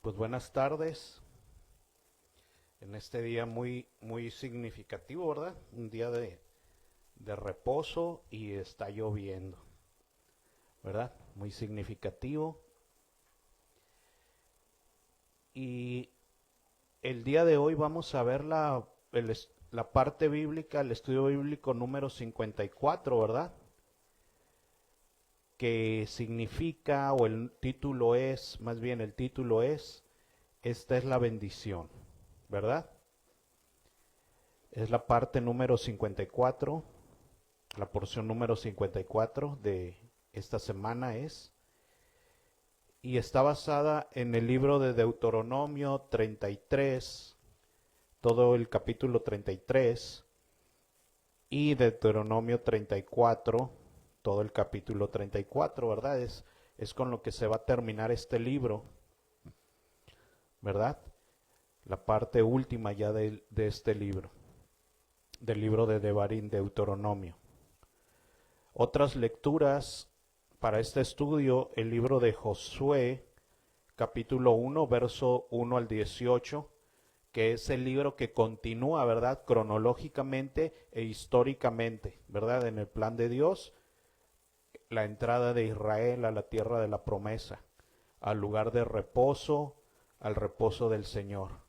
Pues buenas tardes. En este día muy significativo, ¿verdad? Un día de reposo y está lloviendo, ¿verdad? Muy significativo. Y el día de hoy vamos a ver la parte bíblica, el estudio bíblico número 54, ¿verdad? Que significa, o el título es, más bien el título es, esta es la bendición, ¿verdad? Es la parte número 54, la porción número 54 de esta semana es, y está basada en el libro de Deuteronomio 33, todo el capítulo 33, y Deuteronomio 34, todo el capítulo 34, ¿verdad? Es con lo que se va a terminar este libro, ¿verdad? La parte última ya de este libro, del libro de Devarim, Deuteronomio. Otras lecturas para este estudio, el libro de Josué, capítulo 1, verso 1 al 18, que es el libro que continúa, ¿verdad? Cronológicamente e históricamente, ¿verdad? En el plan de Dios, la entrada de Israel a la tierra de la promesa, al lugar de reposo, al reposo del Señor.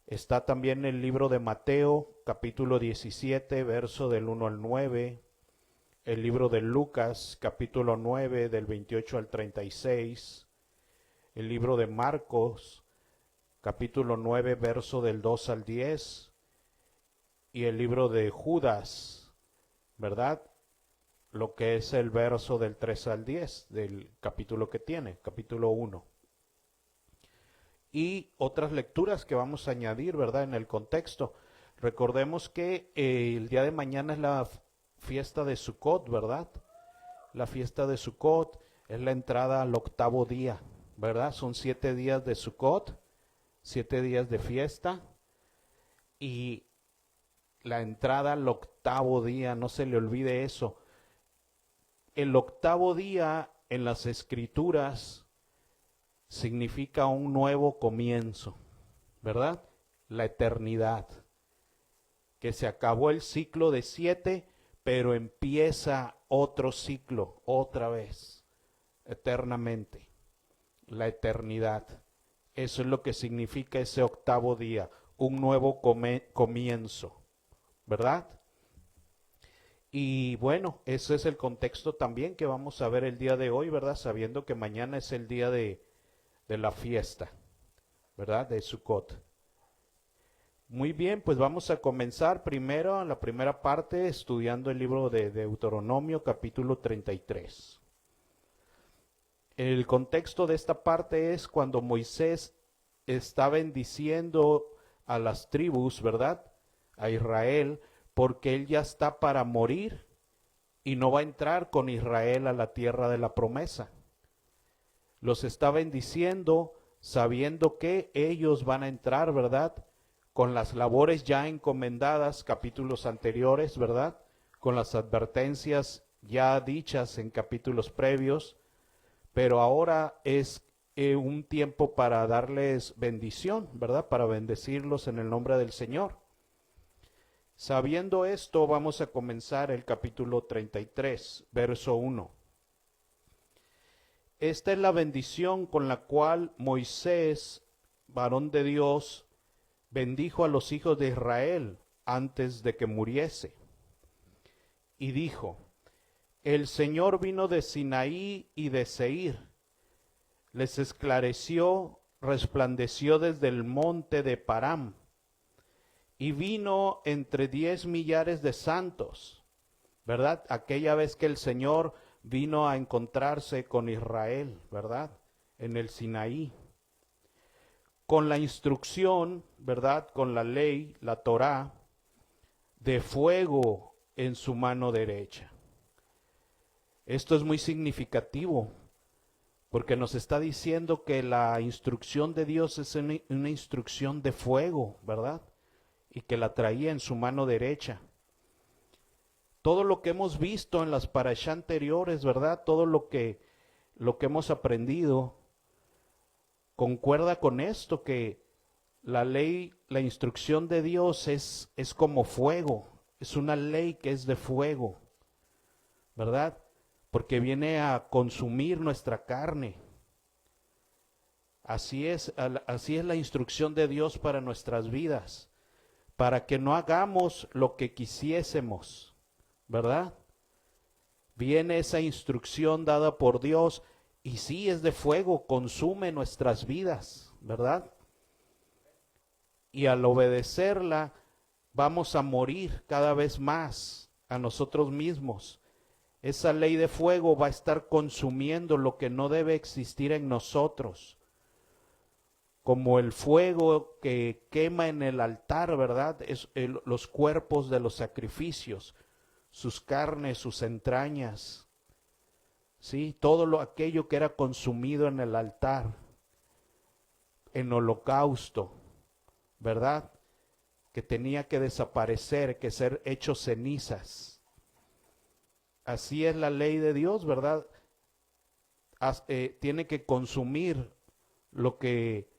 Está también el libro de Mateo, capítulo 17, verso del 1 al 9, el libro de Lucas, capítulo 9, del 28 al 36, el libro de Marcos, capítulo 9, verso del 2 al 10, y el libro de Judas, ¿verdad? Lo que es el verso del 3 al 10 del capítulo que tiene, capítulo 1. Y otras lecturas que vamos a añadir, ¿verdad? En el contexto. Recordemos que el día de mañana es la fiesta de Sukkot, ¿verdad? La fiesta de Sukkot es la entrada al octavo día, ¿verdad? Son 7 días de Sukkot, 7 días de fiesta, y la entrada al octavo día, no se le olvide eso. El octavo día en las Escrituras significa un nuevo comienzo, ¿verdad? La eternidad, que se acabó el ciclo de 7, pero empieza otro ciclo, otra vez, eternamente, la eternidad. Eso es lo que significa ese octavo día, un nuevo comienzo, ¿verdad? Y bueno, ese es el contexto también que vamos a ver el día de hoy, ¿verdad? Sabiendo que mañana es el día de la fiesta, ¿verdad? De Sukkot. Muy bien, pues vamos a comenzar primero, la primera parte, estudiando el libro de Deuteronomio, capítulo 33. El contexto de esta parte es cuando Moisés está bendiciendo a las tribus, ¿verdad? A Israel, porque él ya está para morir y no va a entrar con Israel a la tierra de la promesa. Los está bendiciendo sabiendo que ellos van a entrar, ¿verdad? Con las labores ya encomendadas, capítulos anteriores, ¿verdad? Con las advertencias ya dichas en capítulos previos, pero ahora es un tiempo para darles bendición, ¿verdad? Para bendecirlos en el nombre del Señor. Sabiendo esto, vamos a comenzar el capítulo 33, verso 1. Esta es la bendición con la cual Moisés, varón de Dios, bendijo a los hijos de Israel antes de que muriese. Y dijo: el Señor vino de Sinaí y de Seir, les esclareció, resplandeció desde el monte de Param, y vino entre 10 millares de santos, ¿verdad? Aquella vez que el Señor vino a encontrarse con Israel, ¿verdad? En el Sinaí. Con la instrucción, ¿verdad? Con la ley, la Torá, de fuego en su mano derecha. Esto es muy significativo, porque nos está diciendo que la instrucción de Dios es una instrucción de fuego, ¿verdad? Y que la traía en su mano derecha. Todo lo que hemos visto en las parashá anteriores, ¿verdad? Todo lo que hemos aprendido, concuerda con esto, que la ley, la instrucción de Dios es como fuego, es una ley que es de fuego, ¿verdad? Porque viene a consumir nuestra carne. Así es la instrucción de Dios para nuestras vidas, para que no hagamos lo que quisiésemos, ¿verdad? Viene esa instrucción dada por Dios y sí es de fuego, consume nuestras vidas, ¿verdad? Y al obedecerla vamos a morir cada vez más a nosotros mismos. Esa ley de fuego va a estar consumiendo lo que no debe existir en nosotros. Como el fuego que quema en el altar, ¿verdad? Los cuerpos de los sacrificios, sus carnes, sus entrañas, ¿sí? Todo aquello que era consumido en el altar, en holocausto, ¿verdad? Que tenía que desaparecer, que ser hecho cenizas. Así es la ley de Dios, ¿verdad? Tiene que consumir lo que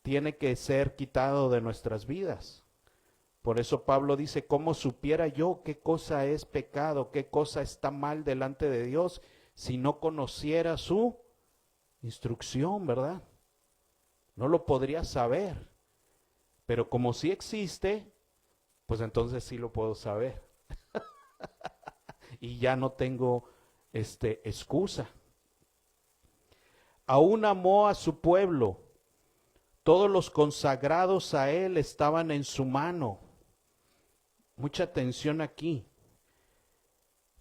tiene que ser quitado de nuestras vidas. Por eso Pablo dice, ¿cómo supiera yo qué cosa es pecado, qué cosa está mal delante de Dios, si no conociera su instrucción, ¿verdad? No lo podría saber. Pero como sí existe, pues entonces sí lo puedo saber. Y ya no tengo excusa. Aún amó a su pueblo. Todos los consagrados a él estaban en su mano. Mucha atención aquí.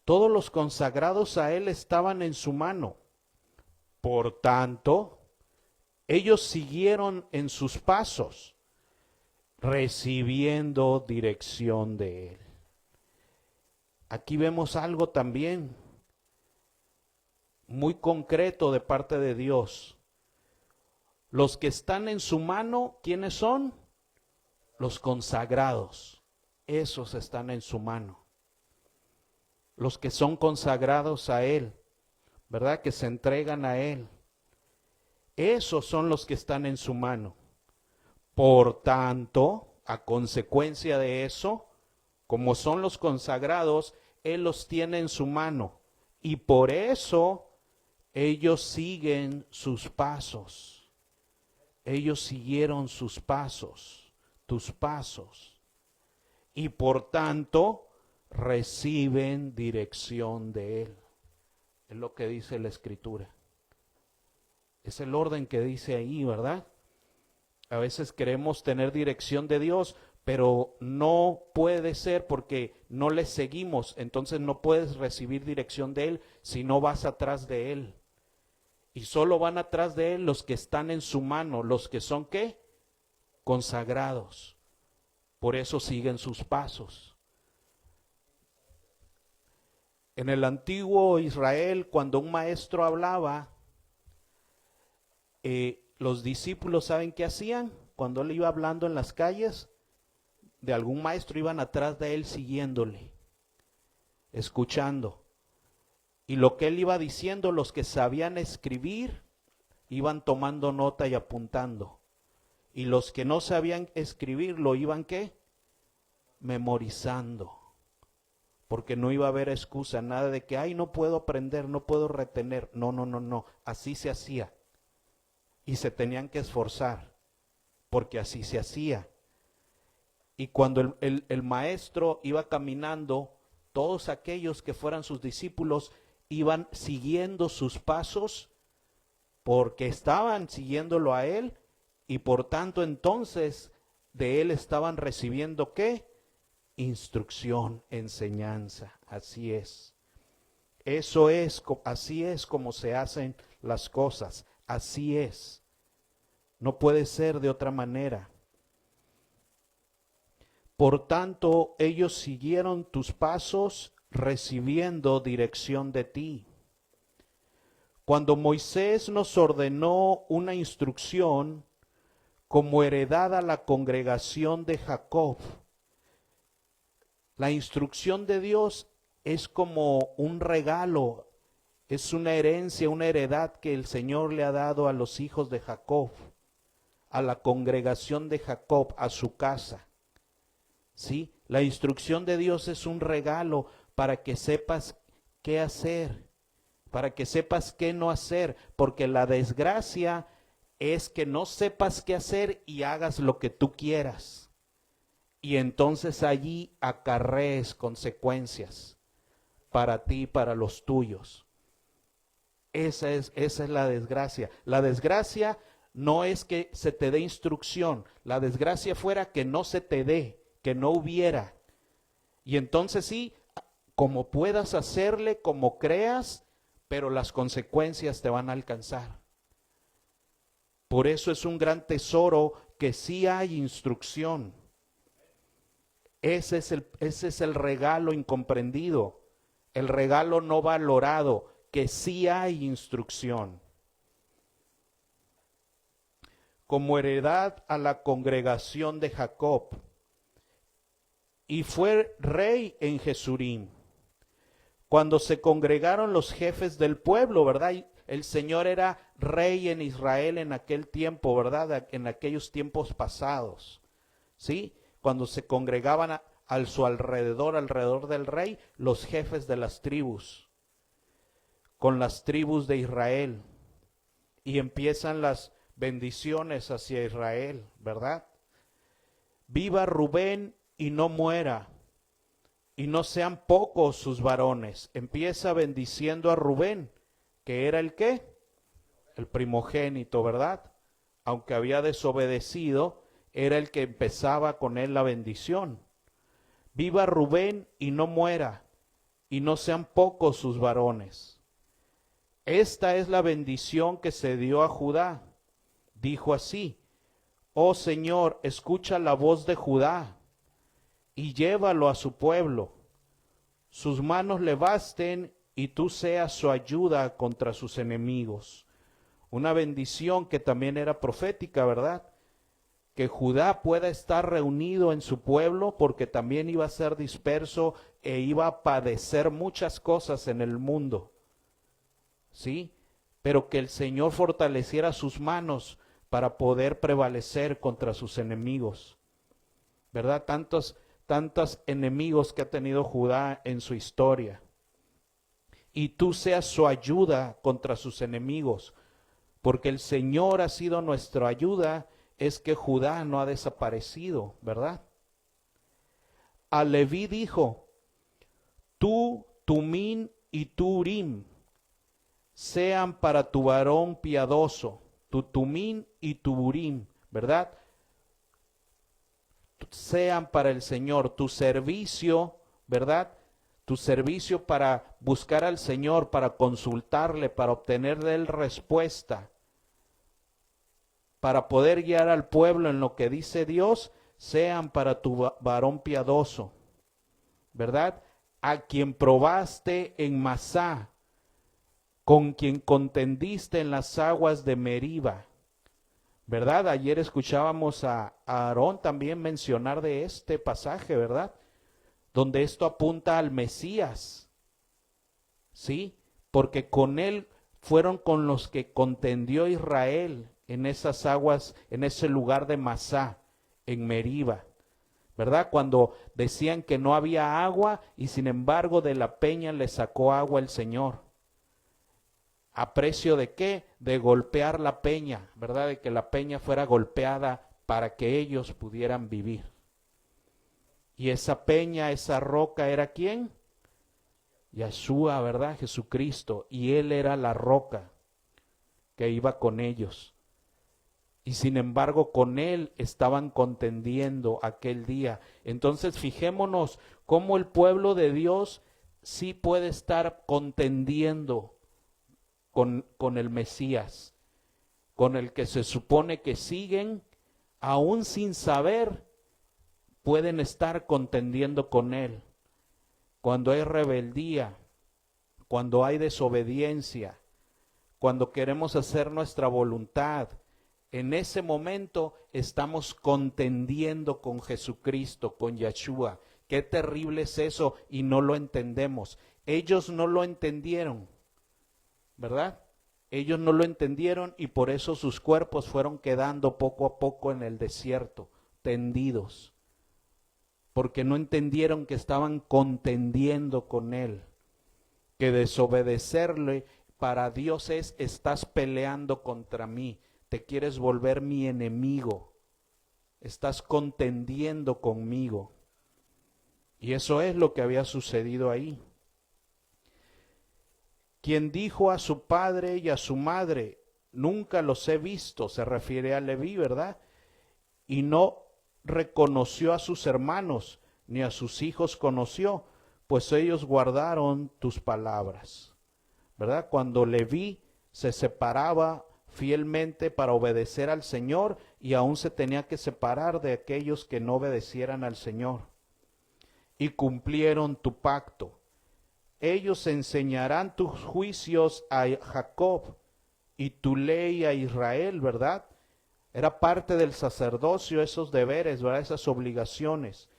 Todos los consagrados a él estaban en su mano. Por tanto, ellos siguieron en sus pasos, recibiendo dirección de él. Aquí vemos algo también muy concreto de parte de Dios. Los que están en su mano, ¿quiénes son? Los consagrados. Esos están en su mano. Los que son consagrados a Él, ¿verdad? Que se entregan a Él. Esos son los que están en su mano. Por tanto, a consecuencia de eso, como son los consagrados, Él los tiene en su mano. Y por eso ellos siguen sus pasos. Ellos siguieron sus pasos, tus pasos. Y por tanto, reciben dirección de Él. Es lo que dice la Escritura. Es el orden que dice ahí, ¿verdad? A veces queremos tener dirección de Dios, pero no puede ser porque no le seguimos. Entonces no puedes recibir dirección de Él si no vas atrás de Él. Y solo van atrás de Él los que están en su mano, los que son ¿qué? Consagrados. Por eso siguen sus pasos. En el antiguo Israel, cuando un maestro hablaba, los discípulos, ¿saben qué hacían? Cuando él iba hablando en las calles de algún maestro, iban atrás de él siguiéndole, escuchando. Y lo que él iba diciendo, los que sabían escribir, iban tomando nota y apuntando. Y los que no sabían escribir, lo iban ¿qué? Memorizando. Porque no iba a haber excusa, nada de que, ay, no puedo aprender, no puedo retener. No, no, no, no. Así se hacía. Y se tenían que esforzar, porque así se hacía. Y cuando el maestro iba caminando, todos aquellos que fueran sus discípulos iban siguiendo sus pasos, porque estaban siguiéndolo a él, y por tanto entonces de él estaban recibiendo ¿qué? Instrucción, enseñanza. Así es. Eso es, así es como se hacen las cosas. Así es. No puede ser de otra manera. Por tanto, ellos siguieron tus pasos recibiendo dirección de ti. Cuando Moisés nos ordenó una instrucción como heredad a la congregación de Jacob, la instrucción de Dios es como un regalo Es una herencia, una heredad que el Señor le ha dado a los hijos de Jacob, a la congregación de Jacob, a su casa. ¿Sí? La instrucción de Dios es un regalo para que sepas qué hacer, para que sepas qué no hacer, porque la desgracia es que no sepas qué hacer y hagas lo que tú quieras. Y entonces allí acarrees consecuencias para ti y para los tuyos. Esa es la desgracia. La desgracia no es que se te dé instrucción. La desgracia fuera que no se te dé, que no hubiera. Y entonces sí, como puedas hacerle, como creas, pero las consecuencias te van a alcanzar. Por eso es un gran tesoro que sí hay instrucción. Ese es el regalo incomprendido, el regalo no valorado, que sí hay instrucción. Como heredad a la congregación de Jacob, y fue rey en Jesurim. Cuando se congregaron los jefes del pueblo, ¿verdad? El Señor era rey en Israel en aquel tiempo, ¿verdad? En aquellos tiempos pasados, ¿sí? Cuando se congregaban a su alrededor del rey, los jefes de las tribus, con las tribus de Israel, y empiezan las bendiciones hacia Israel, ¿verdad? Viva Rubén y no muera, y no sean pocos sus varones. Empieza bendiciendo a Rubén, que era el ¿qué? El primogénito, ¿verdad? Aunque había desobedecido, era el que empezaba con él la bendición. Viva Rubén y no muera, y no sean pocos sus varones. Esta es la bendición que se dio a Judá. Dijo así: oh Señor, escucha la voz de Judá, y llévalo a su pueblo. Sus manos le basten, y tú seas su ayuda contra sus enemigos. Una bendición que también era profética, ¿verdad? Que Judá pueda estar reunido en su pueblo, porque también iba a ser disperso e iba a padecer muchas cosas en el mundo, ¿sí? Pero que el Señor fortaleciera sus manos para poder prevalecer contra sus enemigos, ¿verdad? Tantos enemigos que ha tenido Judá en su historia. Y tú seas su ayuda contra sus enemigos, porque el Señor ha sido nuestra ayuda. Es que Judá no ha desaparecido, ¿verdad? A Leví dijo: tú, Tumín y tu Urim sean para tu varón piadoso, tu Tumín y tu Urim, ¿verdad? Sean para el Señor, tu servicio, ¿verdad? Tu servicio para buscar al Señor, para consultarle, para obtener de él respuesta, para poder guiar al pueblo en lo que dice Dios, sean para tu varón piadoso, ¿verdad? A quien probaste en Masá, con quien contendiste en las aguas de Meriba, ¿verdad? Ayer escuchábamos a Aarón también mencionar de este pasaje, ¿verdad? Donde esto apunta al Mesías, ¿sí? Porque con él fueron con los que contendió Israel en esas aguas, en ese lugar de Masá, en Meriba, ¿verdad? Cuando decían que no había agua y sin embargo de la peña le sacó agua el Señor. ¿A precio de qué? De golpear la peña, ¿verdad? De que la peña fuera golpeada para que ellos pudieran vivir. Y esa peña, esa roca, ¿era quién? Yeshua, ¿verdad? Jesucristo. Y Él era la roca que iba con ellos. Y sin embargo con Él estaban contendiendo aquel día. Entonces fijémonos cómo el pueblo de Dios sí puede estar contendiendo con el Mesías, con el que se supone que siguen, aún sin saber, pueden estar contendiendo con Él. Cuando hay rebeldía, cuando hay desobediencia, cuando queremos hacer nuestra voluntad, en ese momento estamos contendiendo con Jesucristo, con Yeshua. Qué terrible es eso y no lo entendemos. Ellos no lo entendieron. ¿verdad? Ellos no lo entendieron y por eso sus cuerpos fueron quedando poco a poco en el desierto, tendidos, porque no entendieron que estaban contendiendo con Él, que desobedecerle para Dios es: estás peleando contra mí, te quieres volver mi enemigo, estás contendiendo conmigo. Y eso es lo que había sucedido ahí. Quien dijo a su padre y a su madre: nunca los he visto, se refiere a Leví, ¿verdad? Y no reconoció a sus hermanos, ni a sus hijos conoció, pues ellos guardaron tus palabras, ¿verdad? Cuando Leví se separaba fielmente para obedecer al Señor, y aún se tenía que separar de aquellos que no obedecieran al Señor. Y cumplieron tu pacto. Ellos enseñarán tus juicios a Jacob y tu ley a Israel, ¿verdad? Era parte del sacerdocio esos deberes, ¿verdad? Esas obligaciones.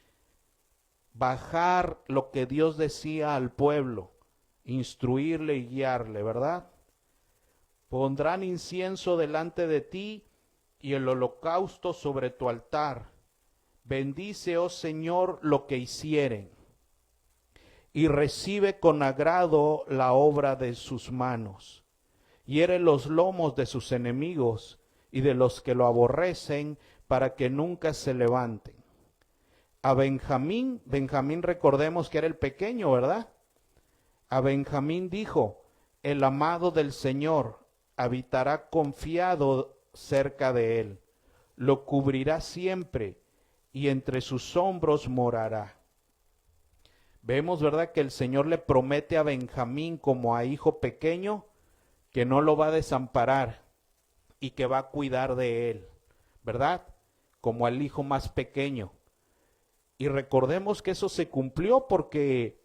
Bajar lo que Dios decía al pueblo, instruirle y guiarle, ¿verdad? Pondrán incienso delante de ti y el holocausto sobre tu altar. Bendice, oh Señor, lo que hicieren, y recibe con agrado la obra de sus manos. Hiere los lomos de sus enemigos y de los que lo aborrecen, para que nunca se levanten. A Benjamín recordemos que era el pequeño, ¿verdad? A Benjamín dijo: el amado del Señor habitará confiado cerca de él, lo cubrirá siempre y entre sus hombros morará. Vemos, ¿verdad?, que el Señor le promete a Benjamín como a hijo pequeño que no lo va a desamparar y que va a cuidar de él, ¿verdad? Como al hijo más pequeño. Y recordemos que eso se cumplió, porque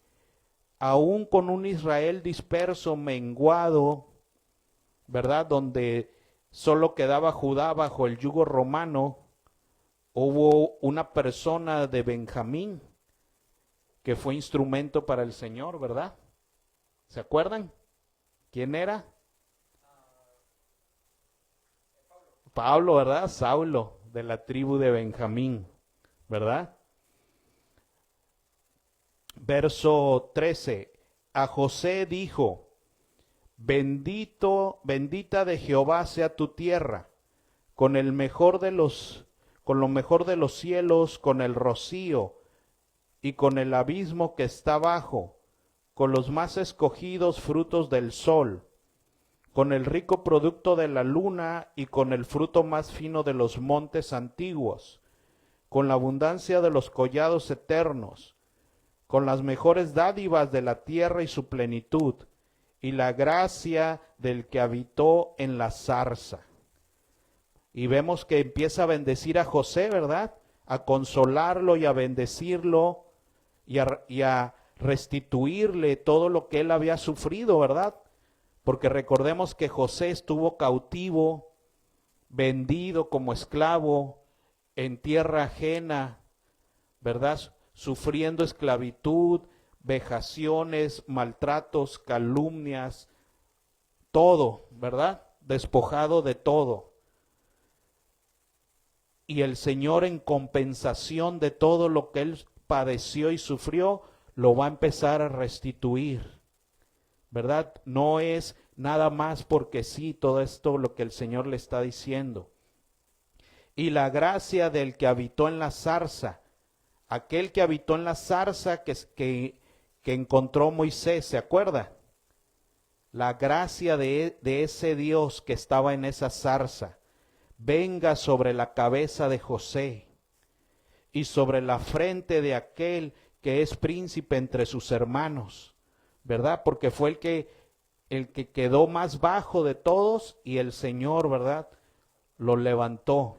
aún con un Israel disperso, menguado, ¿verdad?, donde solo quedaba Judá bajo el yugo romano, hubo una persona de Benjamín que fue instrumento para el Señor, ¿verdad? ¿Se acuerdan? ¿Quién era? Pablo, ¿verdad? Saulo, de la tribu de Benjamín, ¿verdad? Verso 13. A José dijo: bendita de Jehová sea tu tierra, con lo mejor de los cielos, con el rocío y con el abismo que está abajo, con los más escogidos frutos del sol, con el rico producto de la luna y con el fruto más fino de los montes antiguos, con la abundancia de los collados eternos, con las mejores dádivas de la tierra y su plenitud, y la gracia del que habitó en la zarza. Y vemos que empieza a bendecir a José, ¿verdad? A consolarlo y a bendecirlo y a restituirle todo lo que él había sufrido, ¿verdad? Porque recordemos que José estuvo cautivo, vendido como esclavo en tierra ajena, ¿verdad? Sufriendo esclavitud, vejaciones, maltratos, calumnias, todo, ¿verdad? Despojado de todo. Y el Señor, en compensación de todo lo que él padeció y sufrió, lo va a empezar a restituir, ¿verdad? No es nada más porque sí, todo esto lo que el Señor le está diciendo. Y la gracia del que habitó en la zarza, aquel que habitó en la zarza que encontró Moisés, ¿se acuerda? La gracia de ese Dios que estaba en esa zarza, venga sobre la cabeza de José y sobre la frente de aquel que es príncipe entre sus hermanos, ¿verdad? Porque fue el que quedó más bajo de todos, y el Señor, ¿verdad?, lo levantó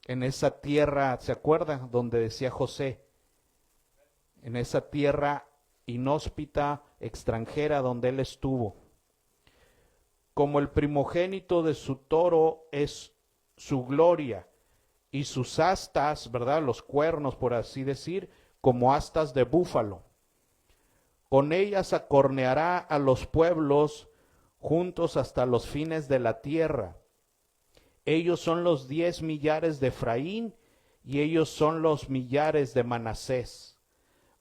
en esa tierra, ¿se acuerdan? Donde decía José, en esa tierra inhóspita, extranjera, donde él estuvo. Como el primogénito de su toro es su gloria, y sus astas, ¿verdad?, los cuernos, por así decir, como astas de búfalo. Con ellas acorneará a los pueblos, juntos hasta los fines de la tierra. Ellos son los 10 millares de Efraín y ellos son los millares de Manasés.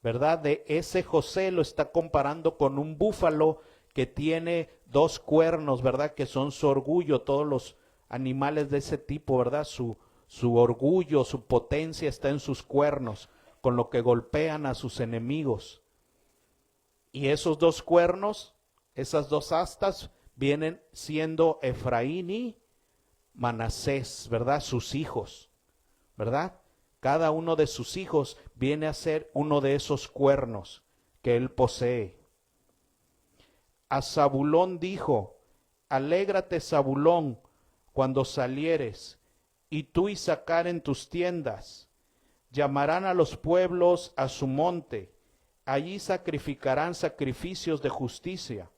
¿Verdad? De ese José lo está comparando con un búfalo que tiene 2 cuernos, ¿verdad? Que son su orgullo, todos los animales de ese tipo, ¿verdad? Su orgullo, su potencia está en sus cuernos, con lo que golpean a sus enemigos. Y esos 2 cuernos, esas 2 astas, vienen siendo Efraín y Manasés, ¿verdad? Sus hijos, ¿verdad? Cada uno de sus hijos viene a ser uno de esos cuernos que él posee. A Zabulón dijo: alégrate, Zabulón, cuando salieres, y tú, Isaacar, en tus tiendas. Llamarán a los pueblos a su monte, allí sacrificarán sacrificios de justicia,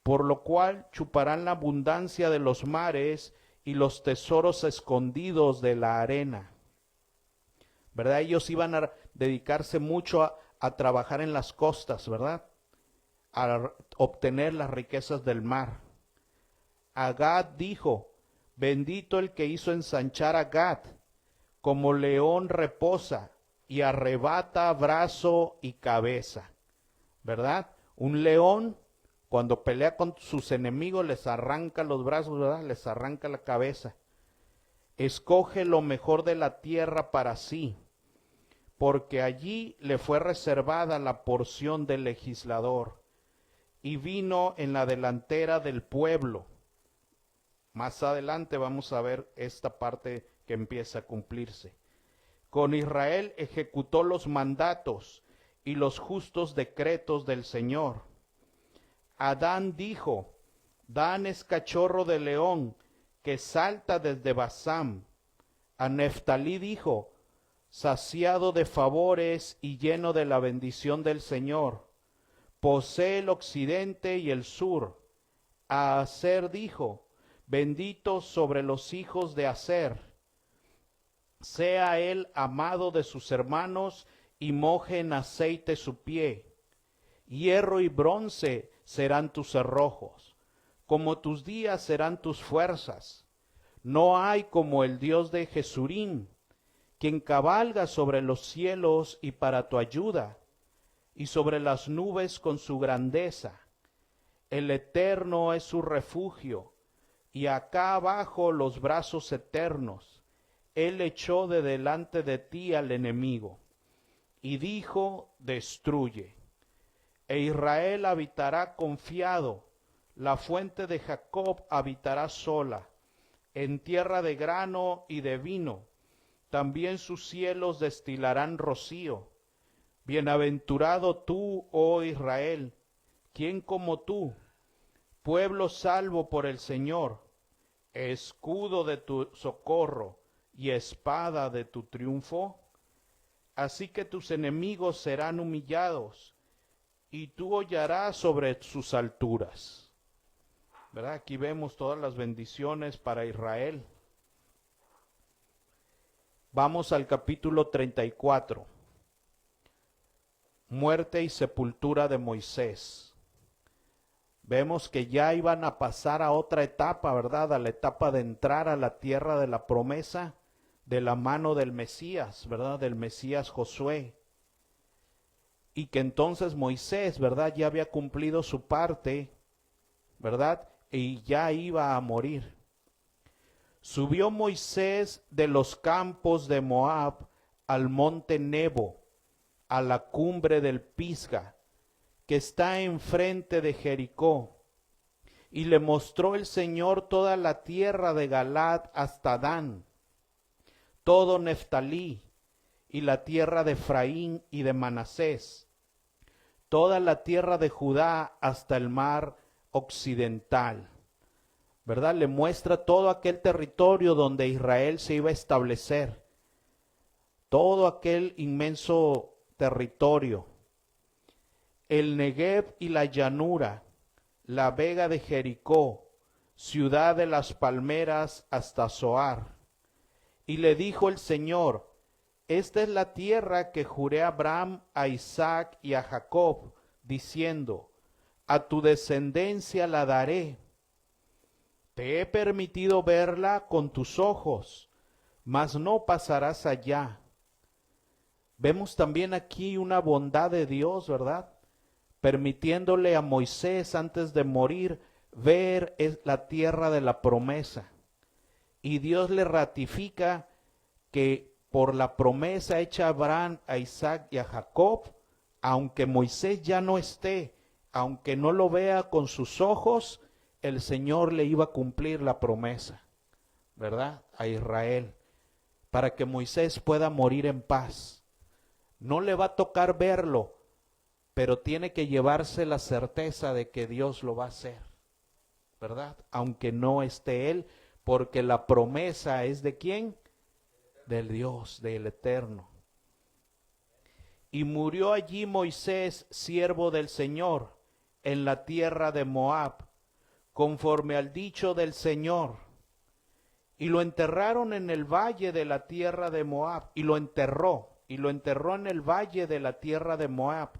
por lo cual chuparán la abundancia de los mares y los tesoros escondidos de la arena. ¿Verdad? Ellos iban a dedicarse mucho a trabajar en las costas, ¿verdad? A obtener las riquezas del mar. A Gad dijo: bendito el que hizo ensanchar a Gad, como león reposa y arrebata brazo y cabeza. ¿Verdad? Un león, cuando pelea con sus enemigos, les arranca los brazos, ¿verdad? Les arranca la cabeza. Escoge lo mejor de la tierra para sí, porque allí le fue reservada la porción del legislador, y vino en la delantera del pueblo. Más adelante vamos a ver esta parte que empieza a cumplirse. Con Israel ejecutó los mandatos y los justos decretos del Señor. A Dan dijo: Dan es cachorro de león que salta desde Basán. A Neftalí dijo: saciado de favores y lleno de la bendición del Señor, posee el occidente y el sur. A Aser dijo: bendito sobre los hijos de Aser, sea él amado de sus hermanos y moje en aceite su pie. Hierro y bronce serán tus cerrojos, como tus días serán tus fuerzas. No hay como el Dios de Jesurín, quien cabalga sobre los cielos y para tu ayuda, y sobre las nubes con su grandeza. El Eterno es su refugio, y acá abajo los brazos eternos. Él echó de delante de ti al enemigo, y dijo: destruye. E Israel habitará confiado, la fuente de Jacob habitará sola, en tierra de grano y de vino. También sus cielos destilarán rocío. Bienaventurado tú, oh Israel, ¿quién como tú? Pueblo salvo por el Señor, escudo de tu socorro y espada de tu triunfo. Así que tus enemigos serán humillados, y tú hollarás sobre sus alturas. ¿Verdad? Aquí vemos todas las bendiciones para Israel. Vamos al capítulo 34. Muerte y sepultura de Moisés. Vemos que ya iban a pasar a otra etapa, ¿verdad? A la etapa de entrar a la tierra de la promesa de la mano del Mesías, ¿verdad? Del Mesías Josué. Y que entonces Moisés, ¿verdad? Ya había cumplido su parte, ¿verdad? Y ya iba a morir. Subió Moisés de los campos de Moab al monte Nebo, a la cumbre del Pisga, que está enfrente de Jericó, y le mostró el Señor toda la tierra de Galaad hasta Dan, todo Neftalí, y la tierra de Efraín y de Manasés, toda la tierra de Judá hasta el mar occidental. ¿Verdad? Le muestra todo aquel territorio donde Israel se iba a establecer, todo aquel inmenso territorio, el Negev y la llanura, la vega de Jericó, ciudad de las palmeras hasta Zoar. Y le dijo el Señor: esta es la tierra que juré a Abraham, a Isaac y a Jacob, diciendo: a tu descendencia la daré. Te he permitido verla con tus ojos, mas no pasarás allá. Vemos también aquí una bondad de Dios, ¿verdad? Permitiéndole a Moisés antes de morir ver la tierra de la promesa. Y Dios le ratifica que por la promesa hecha a Abraham, a Isaac y a Jacob, aunque Moisés ya no esté, aunque no lo vea con sus ojos, el Señor le iba a cumplir la promesa, ¿verdad? A Israel, para que Moisés pueda morir en paz. No le va a tocar verlo, pero tiene que llevarse la certeza de que Dios lo va a hacer, ¿verdad? Aunque no esté él, porque la promesa es ¿de quién? Del Dios, del Eterno. Y murió allí Moisés, siervo del Señor, en la tierra de Moab, conforme al dicho del Señor. Y lo enterraron en el valle de la tierra de Moab, y lo enterró en el valle de la tierra de Moab,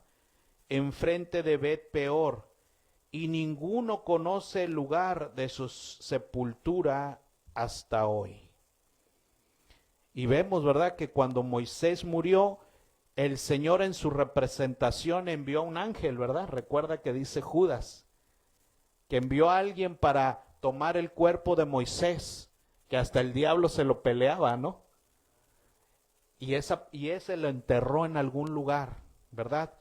enfrente de Bet Peor, y ninguno conoce el lugar de su sepultura hasta hoy. Y vemos, ¿verdad?, que cuando Moisés murió, el Señor en su representación envió a un ángel, ¿verdad? Recuerda que dice Judas, que envió a alguien para tomar el cuerpo de Moisés, que hasta el diablo se lo peleaba, ¿no? Y ese lo enterró en algún lugar, ¿verdad?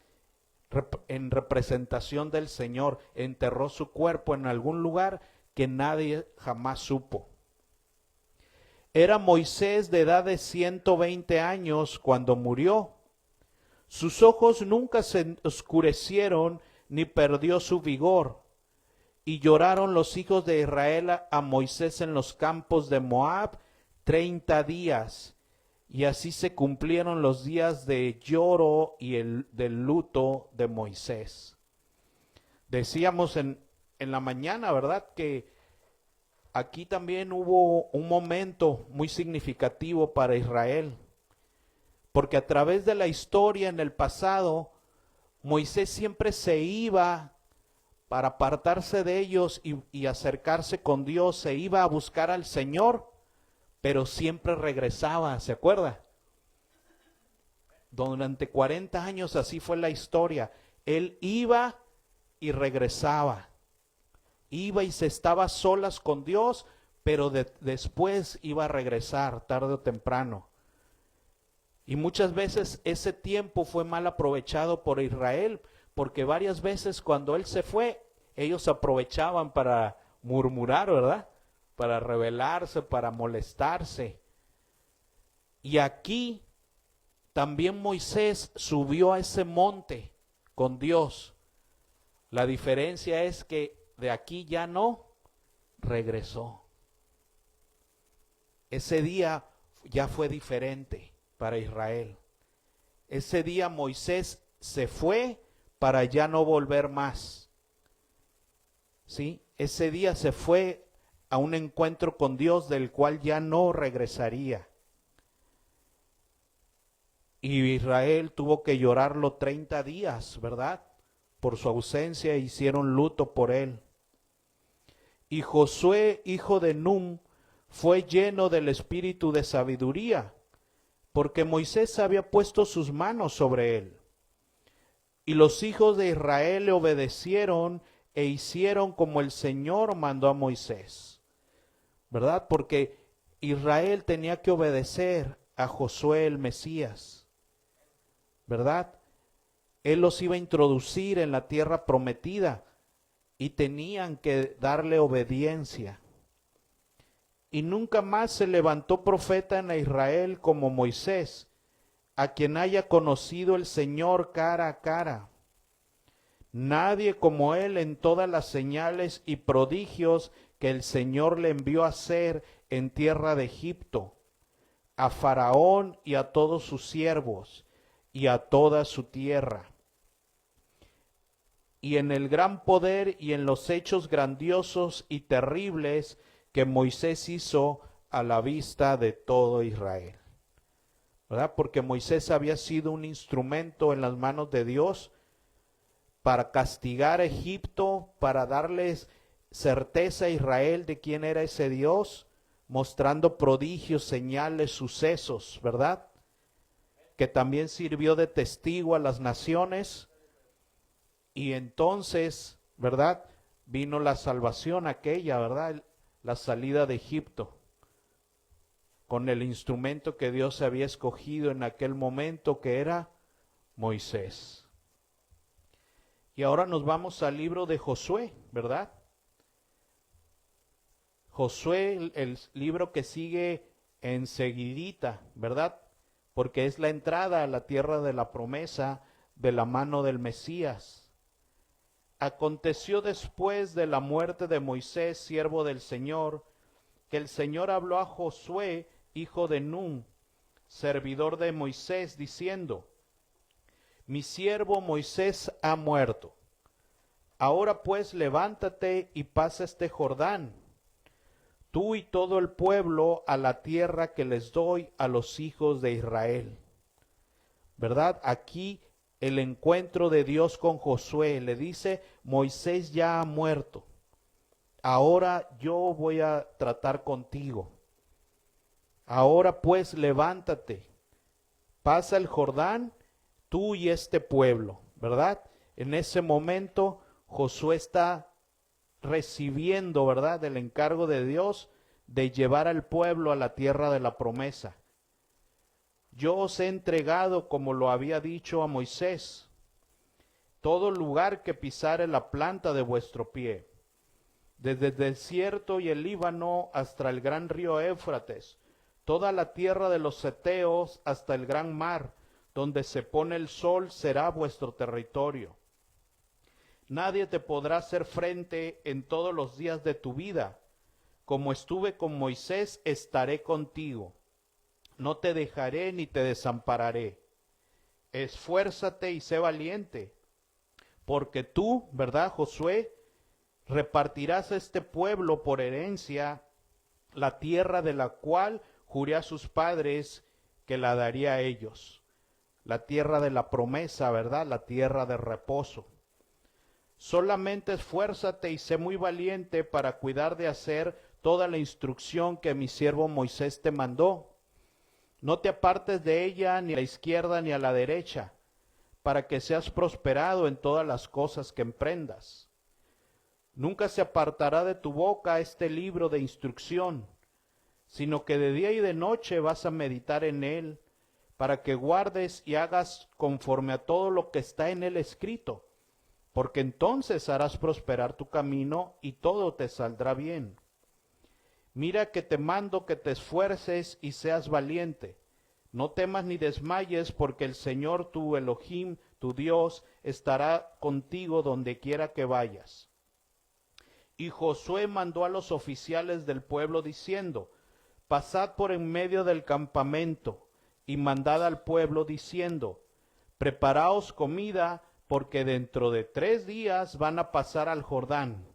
En representación del Señor, enterró su cuerpo en algún lugar que nadie jamás supo. Era Moisés de edad de 120 años cuando murió. Sus ojos nunca se oscurecieron ni perdió su vigor. Y lloraron los hijos de Israel a Moisés en los campos de Moab 30 días. Y así se cumplieron los días de lloro y del luto de Moisés. Decíamos en la mañana, ¿verdad?, que aquí también hubo un momento muy significativo para Israel. Porque a través de la historia en el pasado, Moisés siempre se iba para apartarse de ellos y acercarse con Dios, se iba a buscar al Señor, pero siempre regresaba, ¿se acuerda? Durante 40 años así fue la historia. Él iba y regresaba. Iba y se estaba a solas con Dios, pero después iba a regresar tarde o temprano. Y muchas veces ese tiempo fue mal aprovechado por Israel, porque varias veces cuando él se fue, ellos aprovechaban para murmurar, ¿verdad? Para rebelarse, para molestarse. Y aquí también Moisés subió a ese monte con Dios. La diferencia es que de aquí ya no regresó. Ese día ya fue diferente para Israel. Ese día Moisés se fue para ya no volver más. ¿Sí? Ese día se fue a un encuentro con Dios del cual ya no regresaría. Y Israel tuvo que llorarlo 30 días, ¿verdad? Por su ausencia, hicieron luto por él. Y Josué, hijo de Nun, fue lleno del espíritu de sabiduría, porque Moisés había puesto sus manos sobre él. Y los hijos de Israel le obedecieron e hicieron como el Señor mandó a Moisés, ¿verdad? Porque Israel tenía que obedecer a Josué el Mesías, ¿verdad? Él los iba a introducir en la tierra prometida y tenían que darle obediencia. Y nunca más se levantó profeta en Israel como Moisés, a quien haya conocido el Señor cara a cara. Nadie como él en todas las señales y prodigios que el Señor le envió a hacer en tierra de Egipto, a Faraón y a todos sus siervos y a toda su tierra. Y en el gran poder y en los hechos grandiosos y terribles que Moisés hizo a la vista de todo Israel, ¿verdad? Porque Moisés había sido un instrumento en las manos de Dios para castigar a Egipto, para darles certeza a Israel de quién era ese Dios, mostrando prodigios, señales, sucesos, ¿verdad? Que también sirvió de testigo a las naciones. Y entonces, ¿verdad? Vino la salvación aquella, ¿verdad? La salida de Egipto, con el instrumento que Dios había escogido en aquel momento, que era Moisés. Y ahora nos vamos al libro de Josué, ¿verdad? Josué, el libro que sigue enseguidita, ¿verdad? Porque es la entrada a la tierra de la promesa de la mano del Mesías. Aconteció después de la muerte de Moisés, siervo del Señor, que el Señor habló a Josué, hijo de Nun, servidor de Moisés, diciendo: mi siervo Moisés ha muerto. Ahora pues levántate y pasa este Jordán, tú y todo el pueblo, a la tierra que les doy a los hijos de Israel. ¿Verdad? Aquí el encuentro de Dios con Josué. Le dice: Moisés ya ha muerto. Ahora yo voy a tratar contigo. Ahora pues levántate, pasa el Jordán, tú y este pueblo, ¿verdad? En ese momento Josué está recibiendo, ¿verdad?, el encargo de Dios de llevar al pueblo a la tierra de la promesa. Yo os he entregado, como lo había dicho a Moisés, todo lugar que pisare la planta de vuestro pie, desde el desierto y el Líbano hasta el gran río Éufrates, toda la tierra de los Heteos hasta el gran mar, donde se pone el sol, será vuestro territorio. Nadie te podrá hacer frente en todos los días de tu vida. Como estuve con Moisés, estaré contigo. No te dejaré ni te desampararé. Esfuérzate y sé valiente, porque tú, ¿verdad, Josué? Repartirás a este pueblo por herencia la tierra de la cual juré a sus padres que la daría a ellos. La tierra de la promesa, ¿verdad? La tierra de reposo. Solamente esfuérzate y sé muy valiente para cuidar de hacer toda la instrucción que mi siervo Moisés te mandó. No te apartes de ella ni a la izquierda ni a la derecha, para que seas prosperado en todas las cosas que emprendas. Nunca se apartará de tu boca este libro de instrucción, sino que de día y de noche vas a meditar en él, para que guardes y hagas conforme a todo lo que está en él escrito, porque entonces harás prosperar tu camino y todo te saldrá bien. Mira que te mando que te esfuerces y seas valiente. No temas ni desmayes, porque el Señor tu Elohim, tu Dios, estará contigo donde quiera que vayas. Y Josué mandó a los oficiales del pueblo diciendo: pasad por en medio del campamento y mandad al pueblo diciendo: preparaos comida, porque dentro de 3 días van a pasar al Jordán.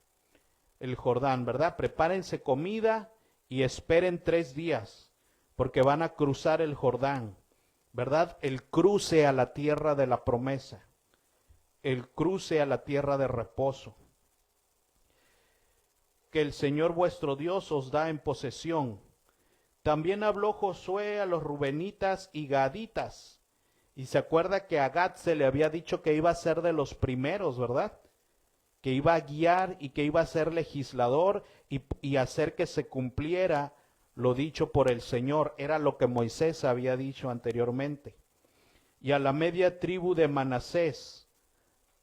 El Jordán, ¿verdad? Prepárense comida y esperen 3 días, porque van a cruzar el Jordán, ¿verdad? El cruce a la tierra de la promesa, el cruce a la tierra de reposo, que el Señor vuestro Dios os da en posesión. También habló Josué a los rubenitas y gaditas, y se acuerda que a Gad se le había dicho que iba a ser de los primeros, ¿verdad? Que iba a guiar y que iba a ser legislador y hacer que se cumpliera lo dicho por el Señor. Era lo que Moisés había dicho anteriormente. Y a la media tribu de Manasés,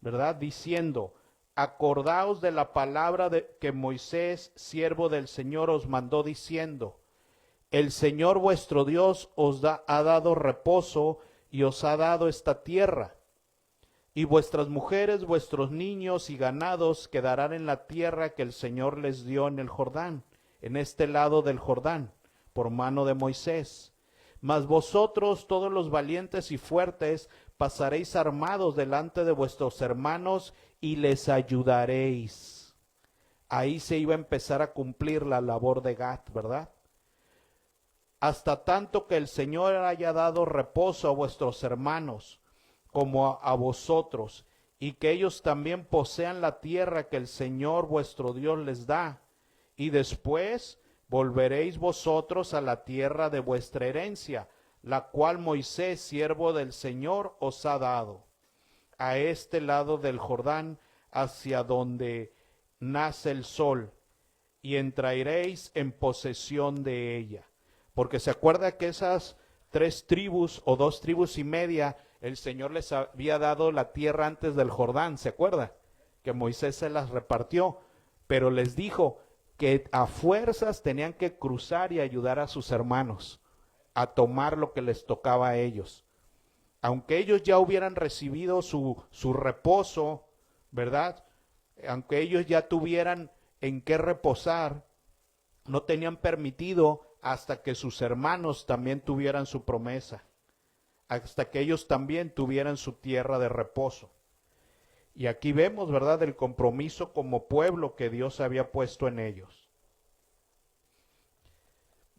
¿verdad? Diciendo: acordaos de la palabra que Moisés, siervo del Señor, os mandó diciendo: el Señor vuestro Dios os ha dado reposo y os ha dado esta tierra. Y vuestras mujeres, vuestros niños y ganados quedarán en la tierra que el Señor les dio en el Jordán, en este lado del Jordán, por mano de Moisés. Mas vosotros, todos los valientes y fuertes, pasaréis armados delante de vuestros hermanos y les ayudaréis. Ahí se iba a empezar a cumplir la labor de Gad, ¿verdad? Hasta tanto que el Señor haya dado reposo a vuestros hermanos, como a vosotros, y que ellos también posean la tierra que el Señor vuestro Dios les da, y después volveréis vosotros a la tierra de vuestra herencia, la cual Moisés, siervo del Señor, os ha dado, a este lado del Jordán, hacia donde nace el sol, y entraréis en posesión de ella. Porque se acuerda que esas 3 tribus o 2 tribus y media, el Señor les había dado la tierra antes del Jordán, ¿se acuerda? Que Moisés se las repartió, pero les dijo que a fuerzas tenían que cruzar y ayudar a sus hermanos a tomar lo que les tocaba a ellos. Aunque ellos ya hubieran recibido su reposo, ¿verdad? Aunque ellos ya tuvieran en qué reposar, no tenían permitido hasta que sus hermanos también tuvieran su promesa, hasta que ellos también tuvieran su tierra de reposo. Y aquí vemos, ¿verdad?, el compromiso como pueblo que Dios había puesto en ellos.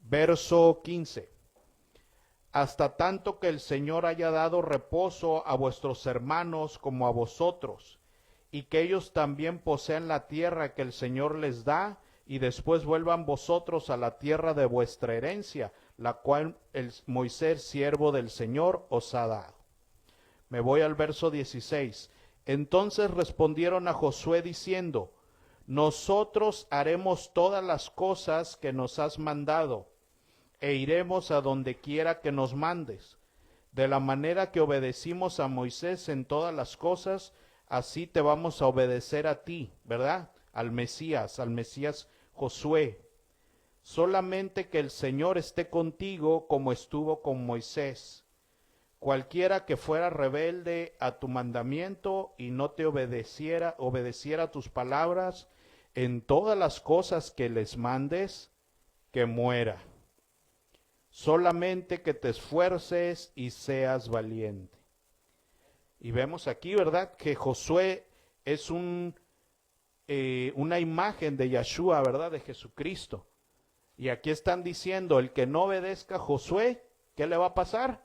Verso 15. Hasta tanto que el Señor haya dado reposo a vuestros hermanos como a vosotros, y que ellos también posean la tierra que el Señor les da, y después vuelvan vosotros a la tierra de vuestra herencia, la cual el Moisés, siervo del Señor, os ha dado. Me voy al verso 16. Entonces respondieron a Josué diciendo: nosotros haremos todas las cosas que nos has mandado, e iremos a donde quiera que nos mandes. De la manera que obedecimos a Moisés en todas las cosas, así te vamos a obedecer a ti, ¿verdad? Al Mesías Josué. Solamente que el Señor esté contigo como estuvo con Moisés. Cualquiera que fuera rebelde a tu mandamiento y no te obedeciera tus palabras en todas las cosas que les mandes, que muera. Solamente que te esfuerces y seas valiente. Y vemos aquí, ¿verdad?, que Josué es una imagen de Yeshua, ¿verdad?, de Jesucristo. Y aquí están diciendo, el que no obedezca a Josué, ¿qué le va a pasar?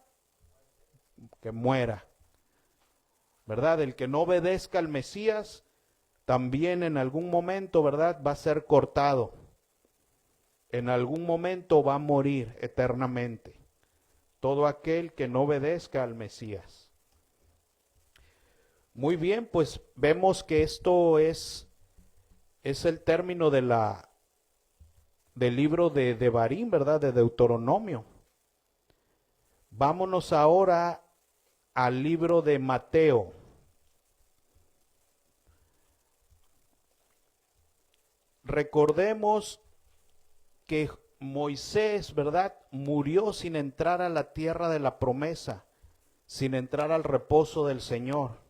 Que muera, ¿verdad? El que no obedezca al Mesías, también en algún momento, ¿verdad?, va a ser cortado. En algún momento va a morir eternamente. Todo aquel que no obedezca al Mesías. Muy bien, pues vemos que esto es el término del libro de Devarim, ¿verdad?, de Deuteronomio. Vámonos ahora al libro de Mateo. Recordemos que Moisés, ¿verdad?, murió sin entrar a la tierra de la promesa, sin entrar al reposo del Señor.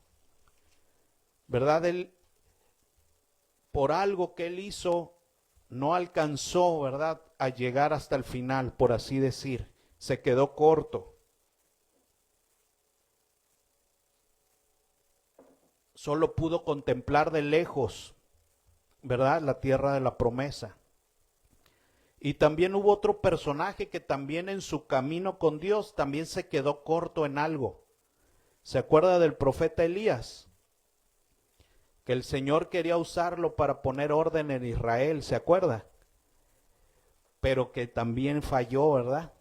¿Verdad? Él, por algo que él hizo, no alcanzó, ¿verdad?, a llegar hasta el final, por así decir. Se quedó corto. Solo pudo contemplar de lejos, ¿verdad?, la tierra de la promesa. Y también hubo otro personaje que también en su camino con Dios también se quedó corto en algo. ¿Se acuerda del profeta Elías? Que el Señor quería usarlo para poner orden en Israel, ¿se acuerda? Pero que también falló, ¿verdad?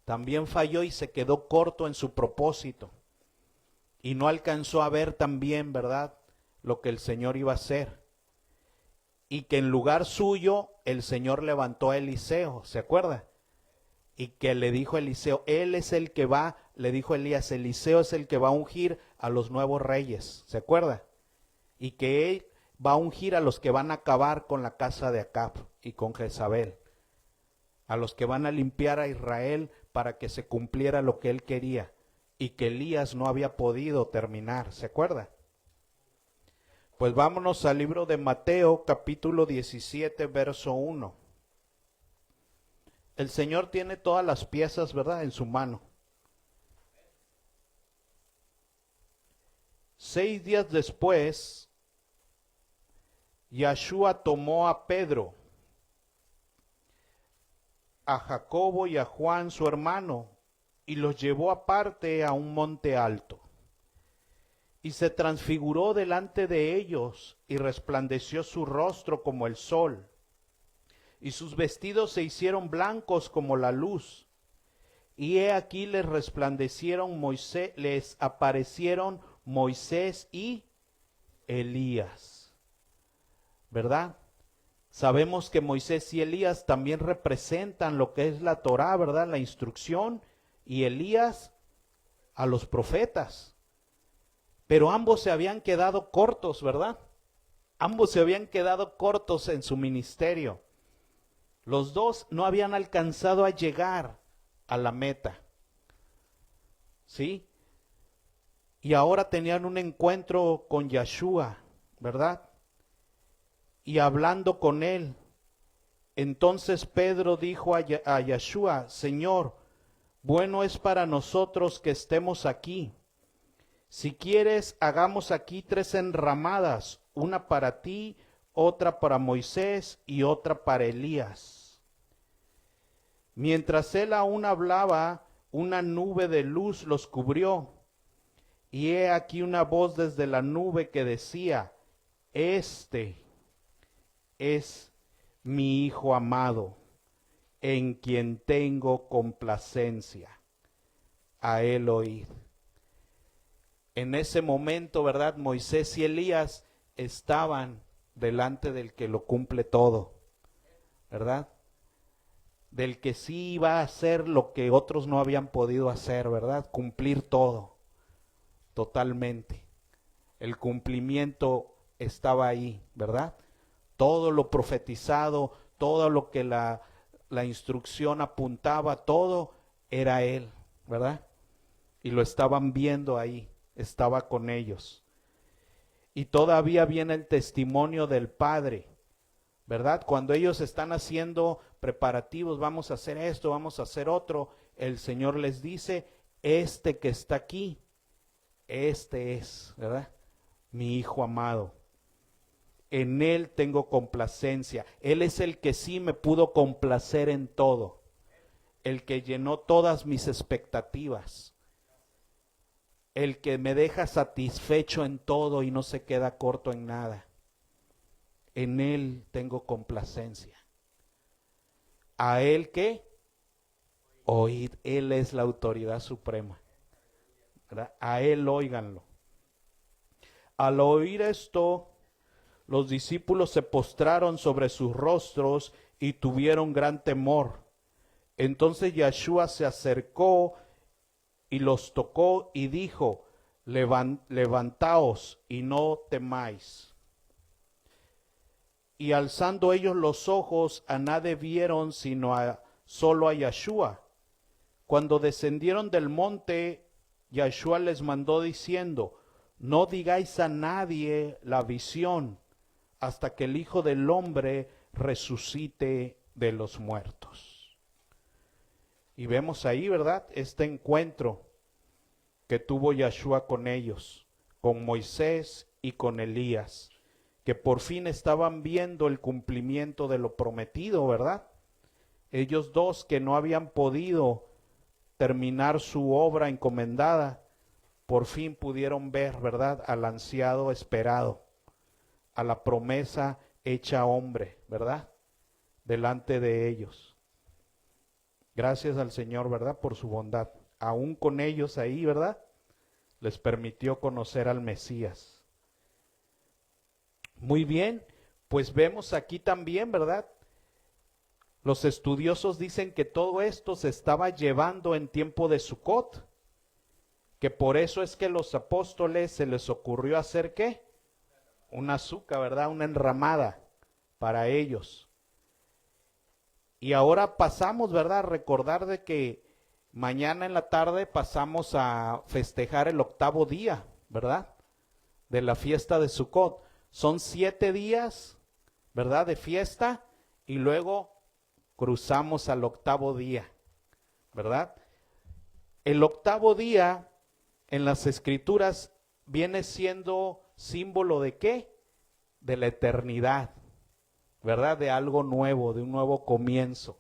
También falló y se quedó corto en su propósito. Y no alcanzó a ver también, ¿verdad?, lo que el Señor iba a hacer. Y que en lugar suyo el Señor levantó a Eliseo, ¿se acuerda? Y que le dijo a Eliseo, él es el que va, le dijo Elías, Eliseo es el que va a ungir a los nuevos reyes, ¿se acuerda? Y que él va a ungir a los que van a acabar con la casa de Acab y con Jezabel, a los que van a limpiar a Israel para que se cumpliera lo que él quería y que Elías no había podido terminar, ¿se acuerda? Pues vámonos al libro de Mateo, capítulo 17, verso 1. El Señor tiene todas las piezas, ¿verdad?, en su mano. 6 días después, Yeshua tomó a Pedro, a Jacobo y a Juan, su hermano, y los llevó aparte a un monte alto. Y se transfiguró delante de ellos, y resplandeció su rostro como el sol, y sus vestidos se hicieron blancos como la luz. Y he aquí les aparecieron Moisés y Elías. ¿Verdad? Sabemos que Moisés y Elías también representan lo que es la Torá, ¿verdad? La instrucción, y Elías a los profetas. Pero ambos se habían quedado cortos, ¿verdad? Ambos se habían quedado cortos en su ministerio. Los dos no habían alcanzado a llegar a la meta. ¿Sí? Y ahora tenían un encuentro con Yeshua, ¿verdad? Y hablando con él. Entonces Pedro dijo a Yeshua: Señor, bueno es para nosotros que estemos aquí. Si quieres, hagamos aquí 3 enramadas, una para ti, otra para Moisés y otra para Elías. Mientras él aún hablaba, una nube de luz los cubrió. Y he aquí una voz desde la nube que decía: Este es mi Hijo amado, en quien tengo complacencia. A él oíd. En ese momento, ¿verdad? Moisés y Elías estaban delante del que lo cumple todo, ¿verdad? Del que sí iba a hacer lo que otros no habían podido hacer, ¿verdad? Cumplir todo, totalmente. El cumplimiento estaba ahí, ¿verdad? Todo lo profetizado, todo lo que la instrucción apuntaba, todo era él, ¿verdad? Y lo estaban viendo ahí. Estaba con ellos. Y todavía viene el testimonio del Padre, ¿verdad? Cuando ellos están haciendo preparativos, vamos a hacer esto, vamos a hacer otro, el Señor les dice: este que está aquí, este es, ¿verdad? Mi Hijo amado. En él tengo complacencia. Él es el que sí me pudo complacer en todo, el que llenó todas mis expectativas, el que me deja satisfecho en todo y no se queda corto en nada. En él tengo complacencia. A él que oíd, él es la autoridad suprema, ¿verdad? A él óiganlo. Al oír esto, los discípulos se postraron sobre sus rostros y tuvieron gran temor. Entonces Yeshua se acercó y los tocó y dijo: levantaos y no temáis. Y alzando ellos los ojos, a nadie vieron sino solo a Yeshua. Cuando descendieron del monte, Yeshua les mandó diciendo: no digáis a nadie la visión, hasta que el Hijo del Hombre resucite de los muertos. Y vemos ahí, ¿verdad?, este encuentro que tuvo Yeshua con ellos, con Moisés y con Elías, que por fin estaban viendo el cumplimiento de lo prometido, ¿verdad? Ellos dos que no habían podido terminar su obra encomendada, por fin pudieron ver, ¿verdad?, al ansiado esperado, a la promesa hecha hombre, ¿verdad?, delante de ellos. Gracias al Señor, ¿verdad?, por su bondad. Aún con ellos ahí, ¿verdad?, les permitió conocer al Mesías. Muy bien, pues vemos aquí también, ¿verdad? Los estudiosos dicen que todo esto se estaba llevando en tiempo de Sucot, que por eso es que los apóstoles se les ocurrió hacer ¿qué? Una azúcar, ¿verdad? Una enramada para ellos. Y ahora pasamos, ¿verdad?, a recordar de que mañana en la tarde pasamos a festejar el 8º día, ¿verdad?, de la fiesta de Sucot. Son 7 días, ¿verdad?, de fiesta, y luego cruzamos al 8º día, ¿verdad? El 8º día en las Escrituras viene siendo símbolo ¿de qué? De la eternidad, ¿verdad? De algo nuevo, de un nuevo comienzo.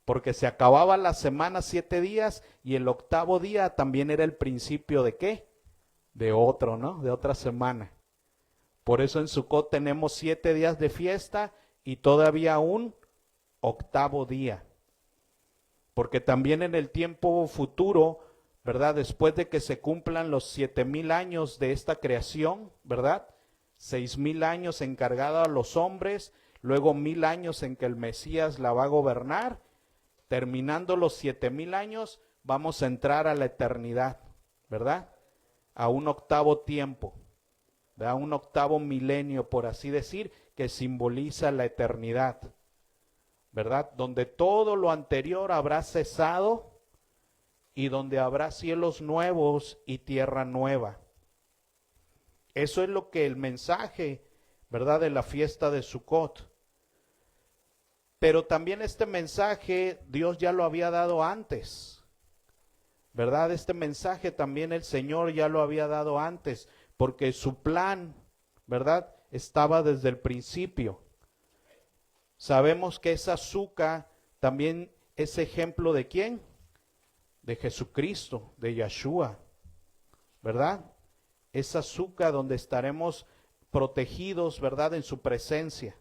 Porque se acababa la semana 7 días y el 8º día también era el principio ¿de qué? de otro, ¿no? De otra semana. Por eso en Sucot tenemos 7 días de fiesta y todavía un octavo día. Porque también en el tiempo futuro, ¿verdad? Después de que se cumplan los 7,000 años de esta creación, ¿verdad? 6,000 años encargada a los hombres, luego 1,000 años en que el Mesías la va a gobernar. Terminando los 7,000 años, vamos a entrar a la eternidad, ¿verdad? A un octavo tiempo, ¿verdad? Un octavo milenio, por así decir, que simboliza la eternidad, ¿verdad? Donde todo lo anterior habrá cesado y donde habrá cielos nuevos y tierra nueva. Eso es lo que el mensaje, ¿verdad?, de la fiesta de Sucot. Pero también este mensaje Dios ya lo había dado antes, ¿verdad? Este mensaje también el Señor ya lo había dado antes, porque su plan, ¿verdad?, estaba desde el principio. Sabemos que esa azúcar también es ejemplo de ¿quién? De Jesucristo, de Yeshua, ¿verdad? Esa azúcar donde estaremos protegidos, ¿verdad?, en su presencia,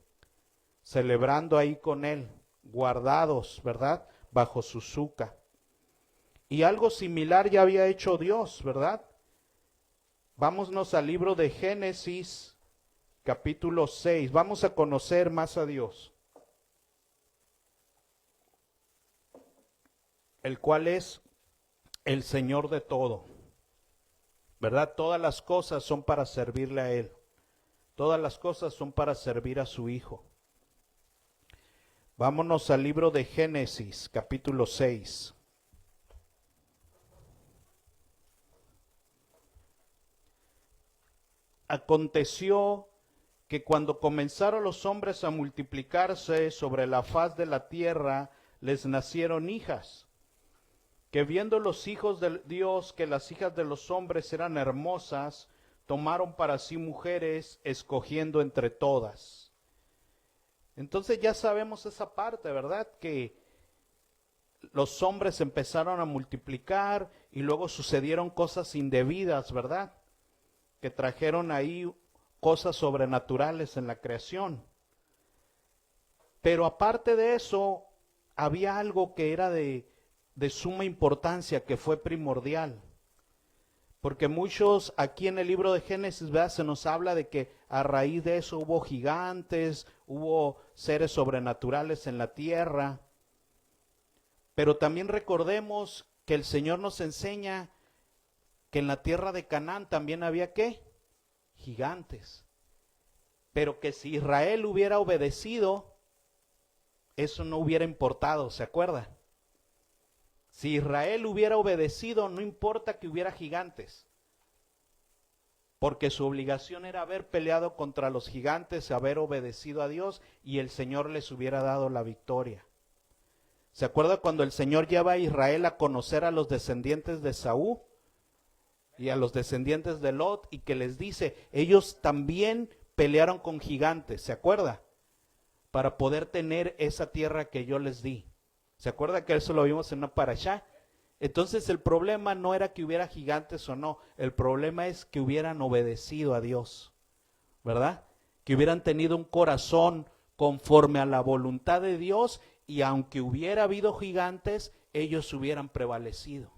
celebrando ahí con Él, guardados, ¿verdad?, bajo su azúcar. Y algo similar ya había hecho Dios, ¿verdad? Vámonos al libro de Génesis, capítulo 6. Vamos a conocer más a Dios, el cual es el Señor de todo, ¿verdad? Todas las cosas son para servirle a Él. Todas las cosas son para servir a su Hijo. Vámonos al libro de Génesis, capítulo 6. Aconteció que cuando comenzaron los hombres a multiplicarse sobre la faz de la tierra, les nacieron hijas, que viendo los hijos de Dios que las hijas de los hombres eran hermosas, tomaron para sí mujeres, escogiendo entre todas. Entonces ya sabemos esa parte, ¿verdad? Que los hombres empezaron a multiplicar y luego sucedieron cosas indebidas, ¿verdad? Que trajeron ahí cosas sobrenaturales en la creación. Pero aparte de eso, había algo que era de suma importancia, que fue primordial. Porque muchos aquí en el libro de Génesis, ¿verdad?, se nos habla de que a raíz de eso hubo gigantes, hubo seres sobrenaturales en la tierra. Pero también recordemos que el Señor nos enseña que en la tierra de Canaán también había ¿qué? Gigantes. Pero que si Israel hubiera obedecido, eso no hubiera importado, ¿se acuerda? Si Israel hubiera obedecido, no importa que hubiera gigantes, porque su obligación era haber peleado contra los gigantes, haber obedecido a Dios, y el Señor les hubiera dado la victoria. ¿Se acuerda cuando el Señor lleva a Israel a conocer a los descendientes de Saúl y a los descendientes de Lot, y que les dice, ellos también pelearon con gigantes, ¿se acuerda? Para poder tener esa tierra que yo les di. ¿Se acuerda que eso lo vimos en una parashá? Entonces el problema no era que hubiera gigantes o no, el problema es que hubieran obedecido a Dios, ¿verdad? Que hubieran tenido un corazón conforme a la voluntad de Dios, y aunque hubiera habido gigantes, ellos hubieran prevalecido.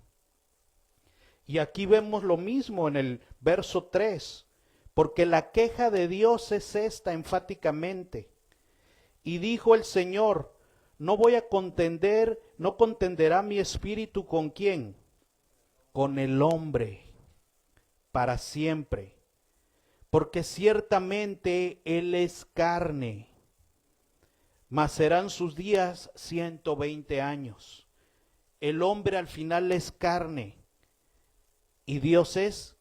Y aquí vemos lo mismo en el verso 3, porque la queja de Dios es esta enfáticamente. Y dijo el Señor, no voy a contender, no contenderá mi espíritu ¿con quién? Con el hombre, para siempre. Porque ciertamente él es carne, mas serán sus días 120 años. El hombre al final es carne y Dios es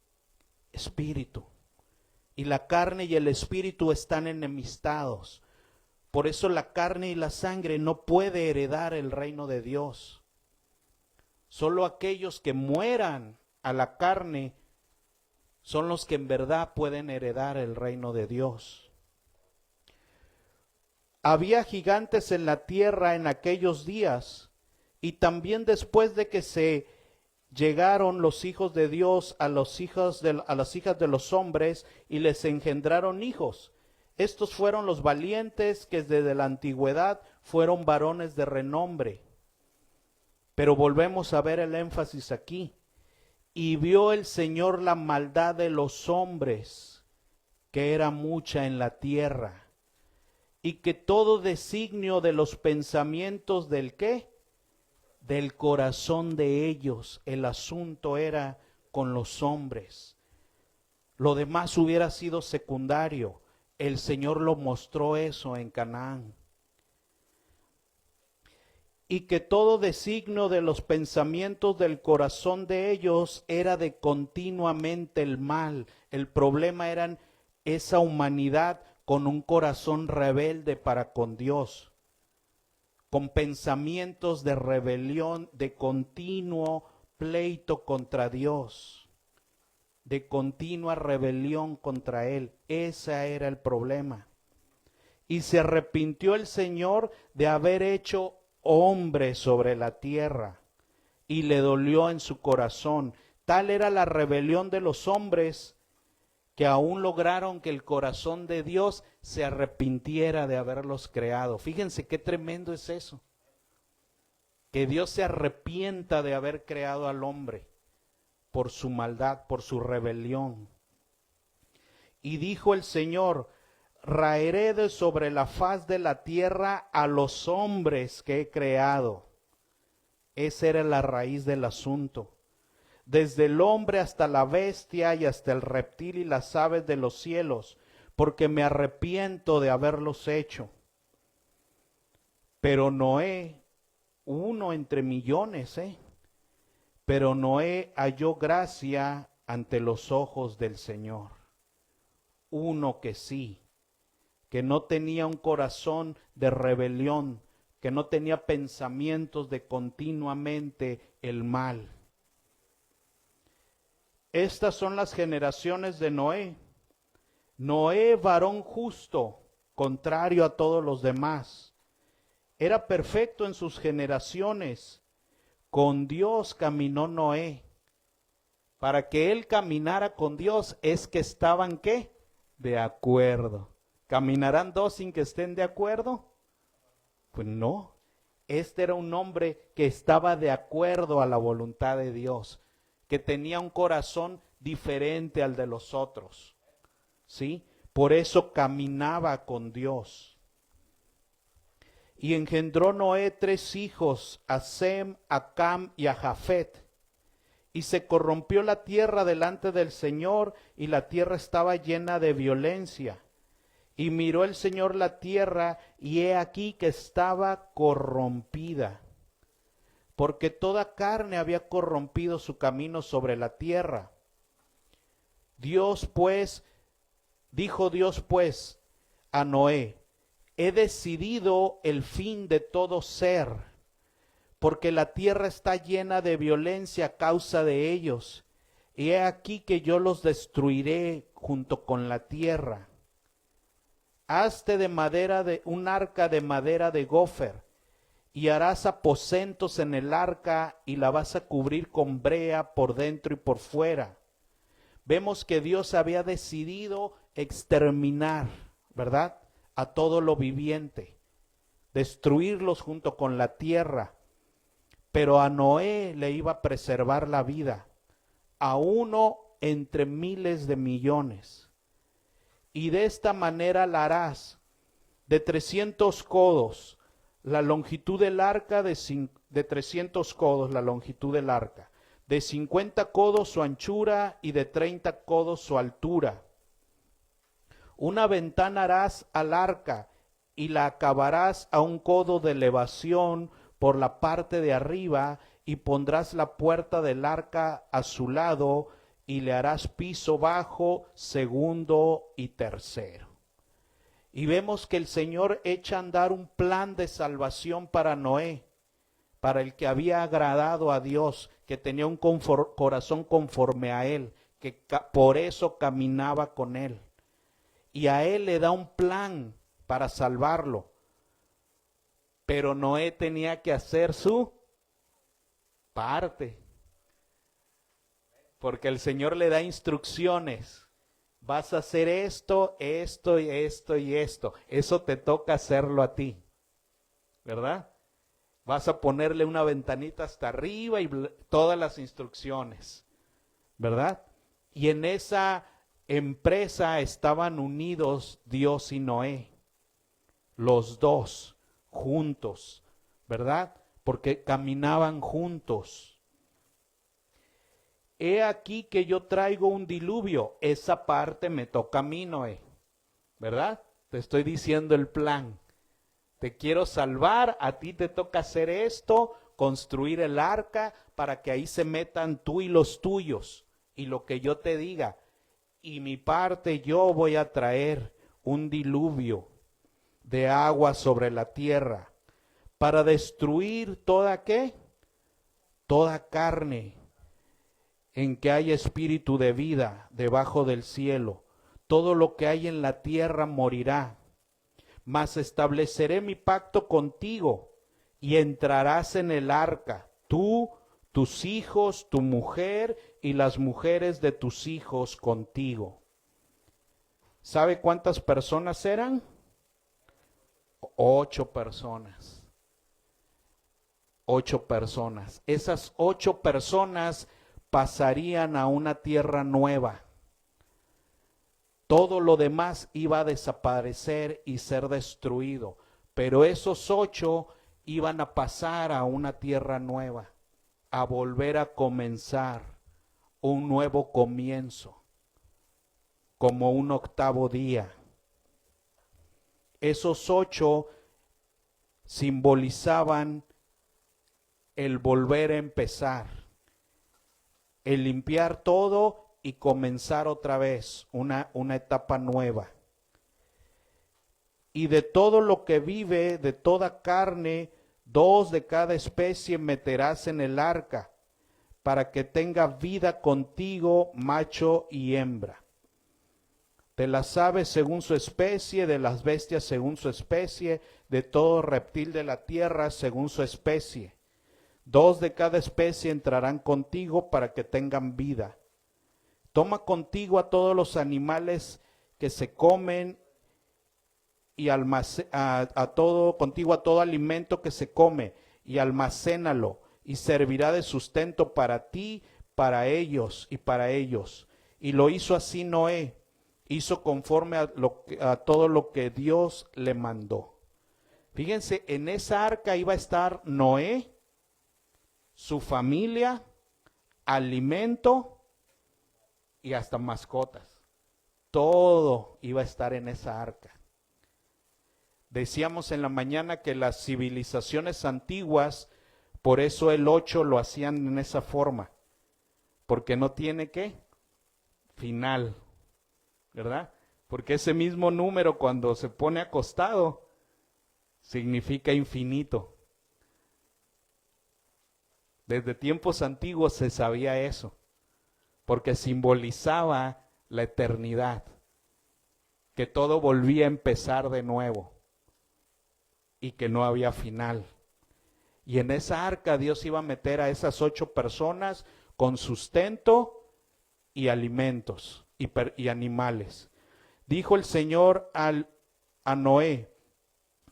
espíritu. Y la carne y el espíritu están enemistados. Por eso la carne y la sangre no puede heredar el reino de Dios. Solo aquellos que mueran a la carne son los que en verdad pueden heredar el reino de Dios. Había gigantes en la tierra en aquellos días, y también después de que se llegaron los hijos de Dios a las hijas de los hombres y les engendraron hijos. Estos fueron los valientes que desde la antigüedad fueron varones de renombre. Pero volvemos a ver el énfasis aquí. Y vio el Señor la maldad de los hombres, que era mucha en la tierra, y que todo designio de los pensamientos del ¿qué? Del corazón de ellos. El asunto era con los hombres. Lo demás hubiera sido secundario. El Señor lo mostró eso en Canaán. Y que todo designio de los pensamientos del corazón de ellos era de continuamente el mal. El problema era esa humanidad con un corazón rebelde para con Dios, con pensamientos de rebelión, de continuo pleito contra Dios, de continua rebelión contra Él. Ese era el problema. Y se arrepintió el Señor de haber hecho hombre sobre la tierra, y le dolió en su corazón. Tal era la rebelión de los hombres, que aún lograron que el corazón de Dios se arrepintiera de haberlos creado. Fíjense qué tremendo es eso. Que Dios se arrepienta de haber creado al hombre por su maldad, por su rebelión. Y dijo el Señor: raeré de sobre la faz de la tierra a los hombres que he creado. Esa era la raíz del asunto. Desde el hombre hasta la bestia y hasta el reptil y las aves de los cielos, porque me arrepiento de haberlos hecho. Pero Noé, uno entre millones, pero Noé halló gracia ante los ojos del Señor. Uno que sí, que no tenía un corazón de rebelión, que no tenía pensamientos de continuamente el mal. Estas son las generaciones de Noé. Noé, varón justo, contrario a todos los demás. Era perfecto en sus generaciones. Con Dios caminó Noé. Para que él caminara con Dios es que estaban ¿qué? De acuerdo. ¿Caminarán dos sin que estén de acuerdo? Pues no. Este era un hombre que estaba de acuerdo a la voluntad de Dios, que tenía un corazón diferente al de los otros. ¿Sí? Por eso caminaba con Dios. Y engendró Noé 3 hijos, a Sem, a Cam y a Jafet. Y se corrompió la tierra delante del Señor, y la tierra estaba llena de violencia. Y miró el Señor la tierra, y he aquí que estaba corrompida, porque toda carne había corrompido su camino sobre la tierra. Dijo Dios pues a Noé: he decidido el fin de todo ser, porque la tierra está llena de violencia a causa de ellos, y he aquí que yo los destruiré junto con la tierra. Hazte de madera un arca de madera de gofer, y harás aposentos en el arca, y la vas a cubrir con brea por dentro y por fuera. Vemos que Dios había decidido exterminar, ¿verdad?, a todo lo viviente, destruirlos junto con la tierra. Pero a Noé le iba a preservar la vida, a uno entre miles de millones. Y de esta manera la harás: de 300 codos la longitud del arca, de 300 codos la longitud del arca, de 50 codos su anchura y de 30 codos su altura. Una ventana harás al arca y la acabarás a 1 codo de elevación por la parte de arriba, y pondrás la puerta del arca a su lado, y le harás piso bajo, segundo y tercero. Y vemos que el Señor echa a andar un plan de salvación para Noé, para el que había agradado a Dios, que tenía un corazón conforme a Él, que por eso caminaba con Él. Y a Él le da un plan para salvarlo. Pero Noé tenía que hacer su parte. Porque el Señor le da instrucciones. Vas a hacer esto, esto y esto y esto. Eso te toca hacerlo a ti, ¿verdad? Vas a ponerle una ventanita hasta arriba y todas las instrucciones, ¿verdad? Y en esa empresa estaban unidos Dios y Noé, los dos juntos, ¿verdad? Porque caminaban juntos. He aquí que yo traigo un diluvio, esa parte me toca a mí, Noé, ¿verdad? Te estoy diciendo el plan. Te quiero salvar, a ti te toca hacer esto, construir el arca para que ahí se metan tú y los tuyos y lo que yo te diga. Y mi parte yo voy a traer un diluvio de agua sobre la tierra para destruir toda ¿qué? Toda carne en que hay espíritu de vida debajo del cielo. Todo lo que hay en la tierra morirá. Mas estableceré mi pacto contigo y entrarás en el arca, tú, tus hijos, tu mujer y las mujeres de tus hijos contigo. ¿Sabe cuántas personas eran? 8 personas. 8 personas. Esas 8 personas pasarían a una tierra nueva. Todo lo demás iba a desaparecer y ser destruido, pero esos 8 iban a pasar a una tierra nueva, a volver a comenzar un nuevo comienzo, como un octavo día. Esos 8 simbolizaban el volver a empezar, el limpiar todo y comenzar otra vez una etapa nueva. Y de todo lo que vive, de toda carne, 2 de cada especie meterás en el arca, para que tenga vida contigo macho y hembra. De las aves según su especie, de las bestias según su especie, de todo reptil de la tierra según su especie. 2 de cada especie entrarán contigo para que tengan vida. Toma contigo a todos los animales que se comen y contigo a todo alimento que se come y almacénalo y servirá de sustento para ti, para ellos y para ellos. Y lo hizo así Noé, hizo conforme a todo lo que Dios le mandó. Fíjense, en esa arca iba a estar Noé, su familia, alimento y hasta mascotas. Todo iba a estar en esa arca. Decíamos en la mañana que las civilizaciones antiguas, por eso el 8 lo hacían en esa forma, porque no tiene ¿qué? Final, ¿verdad? Porque ese mismo número cuando se pone acostado significa infinito. Desde tiempos antiguos se sabía eso, porque simbolizaba la eternidad, que todo volvía a empezar de nuevo y que no había final. Y en esa arca Dios iba a meter a esas 8 personas con sustento y alimentos y animales. Dijo el Señor a Noé: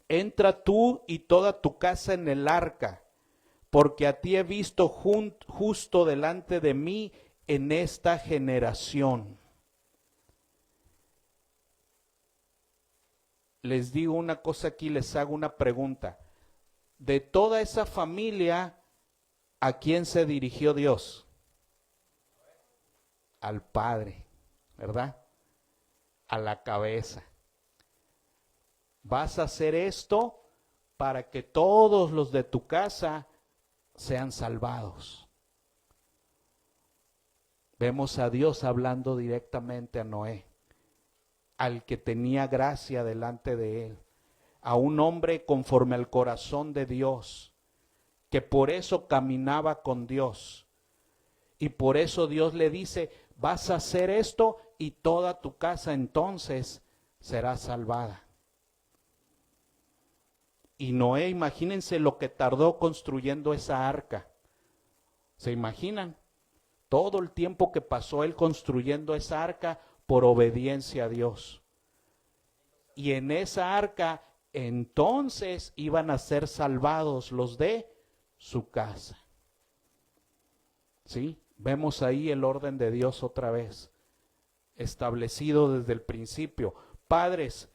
entra tú y toda tu casa en el arca, porque a ti he visto justo delante de mí en esta generación. Les digo una cosa aquí, les hago una pregunta. De toda esa familia, ¿a quién se dirigió Dios? Al Padre, ¿verdad? A la cabeza. Vas a hacer esto para que todos los de tu casa sean salvados. Vemos a Dios hablando directamente a Noé, al que tenía gracia delante de él, a un hombre conforme al corazón de Dios, que por eso caminaba con Dios. Y por eso Dios le dice: vas a hacer esto y toda tu casa entonces será salvada. Y Noé, imagínense lo que tardó construyendo esa arca. ¿Se imaginan? Todo el tiempo que pasó él construyendo esa arca por obediencia a Dios. Y en esa arca entonces iban a ser salvados los de su casa. ¿Sí? Vemos ahí el orden de Dios otra vez, establecido desde el principio. Padres,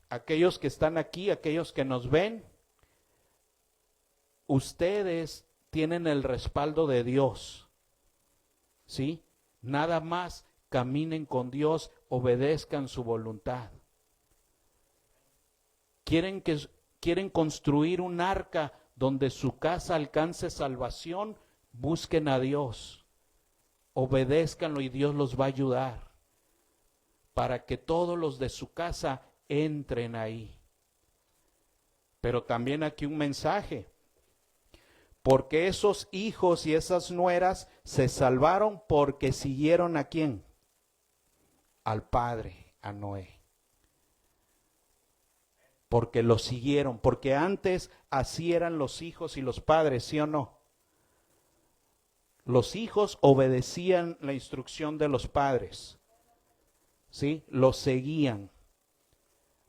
aquellos que están aquí, aquellos que nos ven, ustedes tienen el respaldo de Dios. ¿Sí? Nada más caminen con Dios, obedezcan su voluntad. Quieren construir un arca donde su casa alcance salvación, busquen a Dios, obedézcanlo y Dios los va a ayudar para que todos los de su casa entren ahí. Pero también aquí un mensaje, porque esos hijos y esas nueras se salvaron porque siguieron ¿a quién? Al padre, a Noé. Porque lo siguieron, porque antes así eran los hijos y los padres, ¿sí o no? Los hijos obedecían la instrucción de los padres, ¿sí? Los seguían.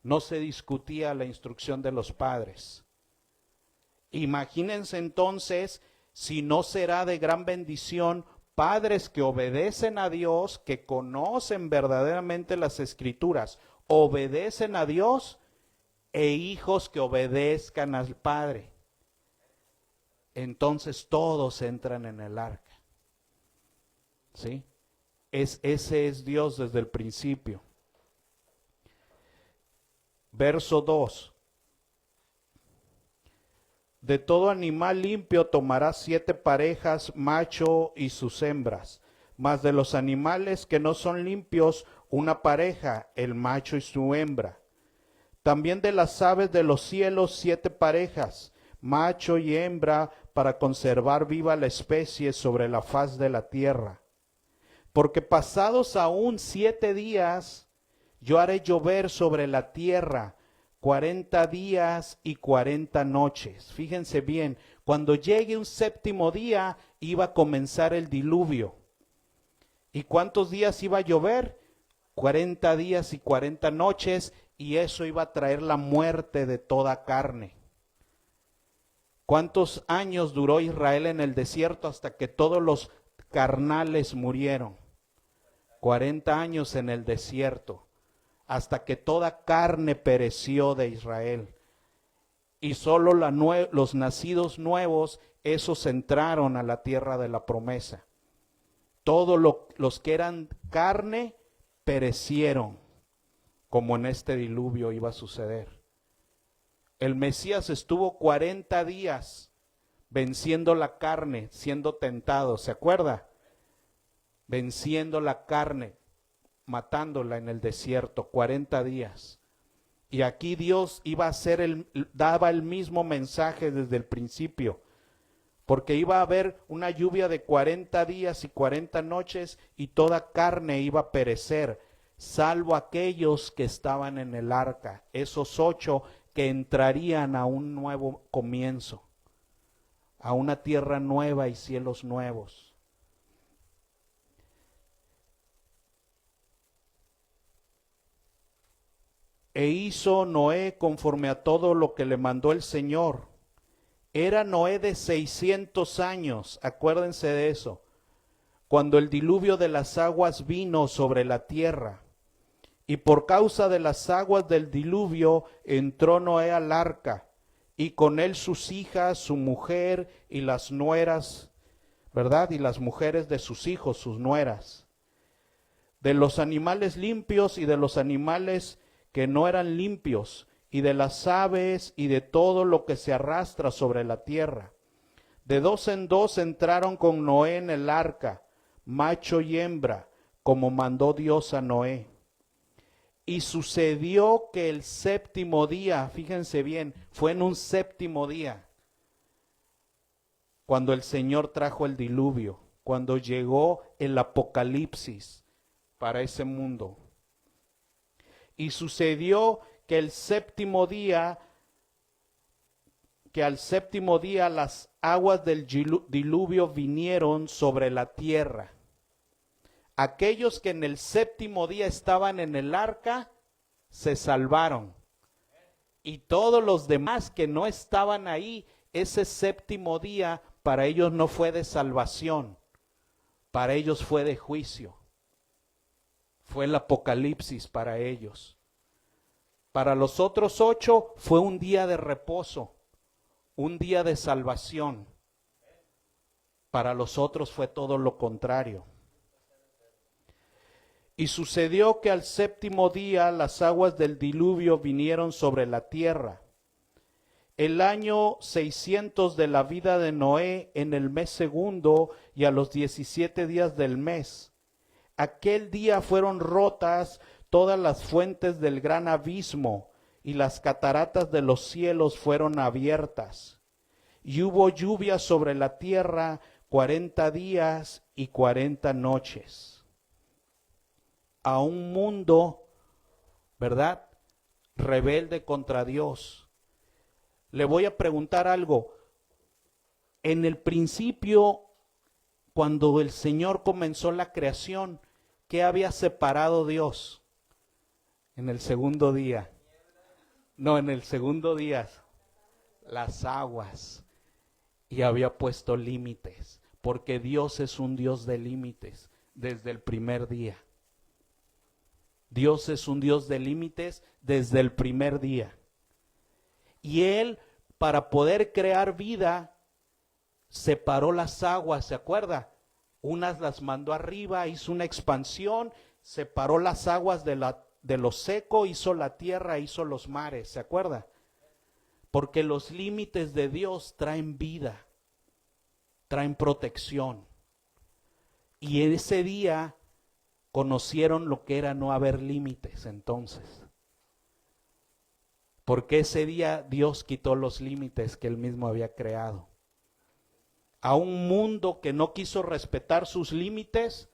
No se discutía la instrucción de los padres. Imagínense entonces, si no será de gran bendición, padres que obedecen a Dios, que conocen verdaderamente las Escrituras, obedecen a Dios, e hijos que obedezcan al Padre. Entonces todos entran en el arca. ¿Sí? Ese es Dios desde el principio. Verso 2. De todo animal limpio tomarás 7 parejas, macho y sus hembras. Mas de los animales que no son limpios, una pareja, el macho y su hembra. También de las aves de los cielos 7 parejas, macho y hembra, para conservar viva la especie sobre la faz de la tierra. Porque pasados aún 7 días, yo haré llover sobre la tierra 40 días y 40 noches. Fíjense bien, cuando llegue un 7º día, iba a comenzar el diluvio. ¿Y cuántos días iba a llover? 40 días y 40 noches, y eso iba a traer la muerte de toda carne. ¿Cuántos años duró Israel en el desierto hasta que todos los carnales murieron? 40 años en el desierto, hasta que toda carne pereció de Israel. Y solo los nacidos nuevos, esos entraron a la tierra de la promesa. Todos los que eran carne perecieron, como en este diluvio iba a suceder. El Mesías estuvo 40 días venciendo la carne, siendo tentado, ¿se acuerda? Venciendo la carne, matándola en el desierto, 40 días. Y aquí Dios iba a hacer daba el mismo mensaje desde el principio, porque iba a haber una lluvia de 40 días y 40 noches y toda carne iba a perecer, salvo aquellos que estaban en el arca, esos 8 que entrarían a un nuevo comienzo, a una tierra nueva y cielos nuevos. E hizo Noé conforme a todo lo que le mandó el Señor. Era Noé de 600 años, acuérdense de eso, cuando el diluvio de las aguas vino sobre la tierra. Y por causa de las aguas del diluvio entró Noé al arca, y con él sus hijas, su mujer y las nueras, ¿verdad? Y las mujeres de sus hijos, sus nueras. De los animales limpios y de los animales que no eran limpios, y de las aves y de todo lo que se arrastra sobre la tierra. De 2 en 2 entraron con Noé en el arca, macho y hembra, como mandó Dios a Noé. Y sucedió que el 7º día, fíjense bien, fue en un 7º día, cuando el Señor trajo el diluvio, cuando llegó el apocalipsis para ese mundo. Y sucedió que el 7º día que al séptimo día las aguas del diluvio vinieron sobre la tierra. Aquellos que en el séptimo día estaban en el arca se salvaron. Y todos los demás que no estaban ahí, ese séptimo día para ellos no fue de salvación, para ellos fue de juicio. Fue el apocalipsis para ellos. Para los otros 8 fue un día de reposo, un día de salvación. Para los otros fue todo lo contrario. Y sucedió que al séptimo día las aguas del diluvio vinieron sobre la tierra. El año 600 de la vida de Noé, en el mes segundo y a los 17 días del mes. Aquel día fueron rotas todas las fuentes del gran abismo, y las cataratas de los cielos fueron abiertas. Y hubo lluvia sobre la tierra 40 días y 40 noches. A un mundo, ¿verdad?, rebelde contra Dios. Le voy a preguntar algo. En el principio, cuando el Señor comenzó la creación, ¿qué había separado Dios? En el segundo día. No, en el segundo día, las aguas. Y había puesto límites, porque Dios es un Dios de límites desde el primer día. Dios es un Dios de límites desde el primer día. Y Él, para poder crear vida, separó las aguas, ¿se acuerda? Unas las mandó arriba, hizo una expansión, separó las aguas de lo seco, hizo la tierra, hizo los mares, ¿se acuerda? Porque los límites de Dios traen vida, traen protección. Y en ese día conocieron lo que era no haber límites entonces. Porque ese día Dios quitó los límites que Él mismo había creado. A un mundo que no quiso respetar sus límites,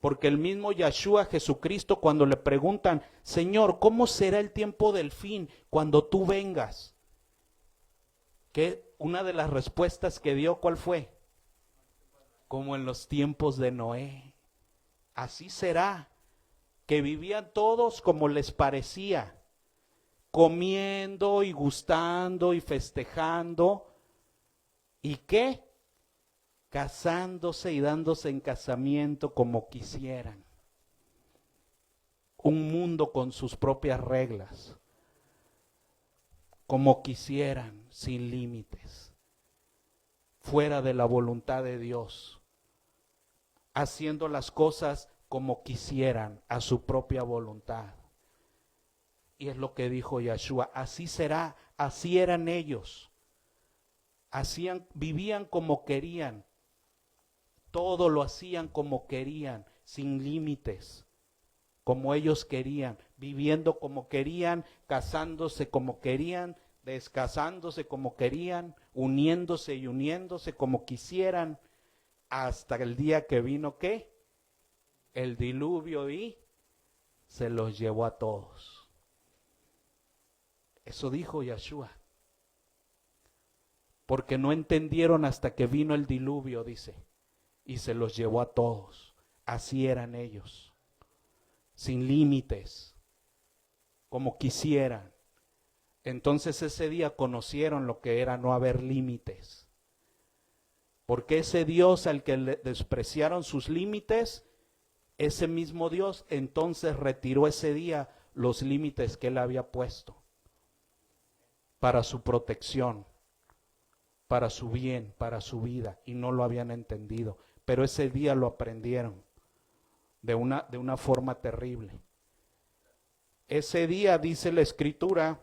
porque el mismo Yeshua Jesucristo, cuando le preguntan, Señor, ¿cómo será el tiempo del fin cuando tú vengas? Que una de las respuestas que dio, ¿cuál fue? Como en los tiempos de Noé. Así será, que vivían todos como les parecía, comiendo y gustando y festejando, ¿y qué? Casándose y dándose en casamiento como quisieran. Un mundo con sus propias reglas, como quisieran, sin límites, fuera de la voluntad de Dios, haciendo las cosas como quisieran, a su propia voluntad. Y es lo que dijo Yeshua, así será, así eran ellos. Vivían como querían, todo lo hacían como querían, sin límites, como ellos querían, viviendo como querían, casándose como querían, descasándose como querían, uniéndose y uniéndose como quisieran, hasta el día que vino, ¿qué? El diluvio y se los llevó a todos. Eso dijo Yeshua. Porque no entendieron hasta que vino el diluvio, dice, y se los llevó a todos. Así eran ellos, sin límites, como quisieran. Entonces ese día conocieron lo que era no haber límites. Porque ese Dios al que le despreciaron sus límites, ese mismo Dios entonces retiró ese día los límites que Él había puesto para su protección, para su bien, para su vida, y no lo habían entendido. Pero ese día lo aprendieron de una forma terrible. Ese día, dice la Escritura,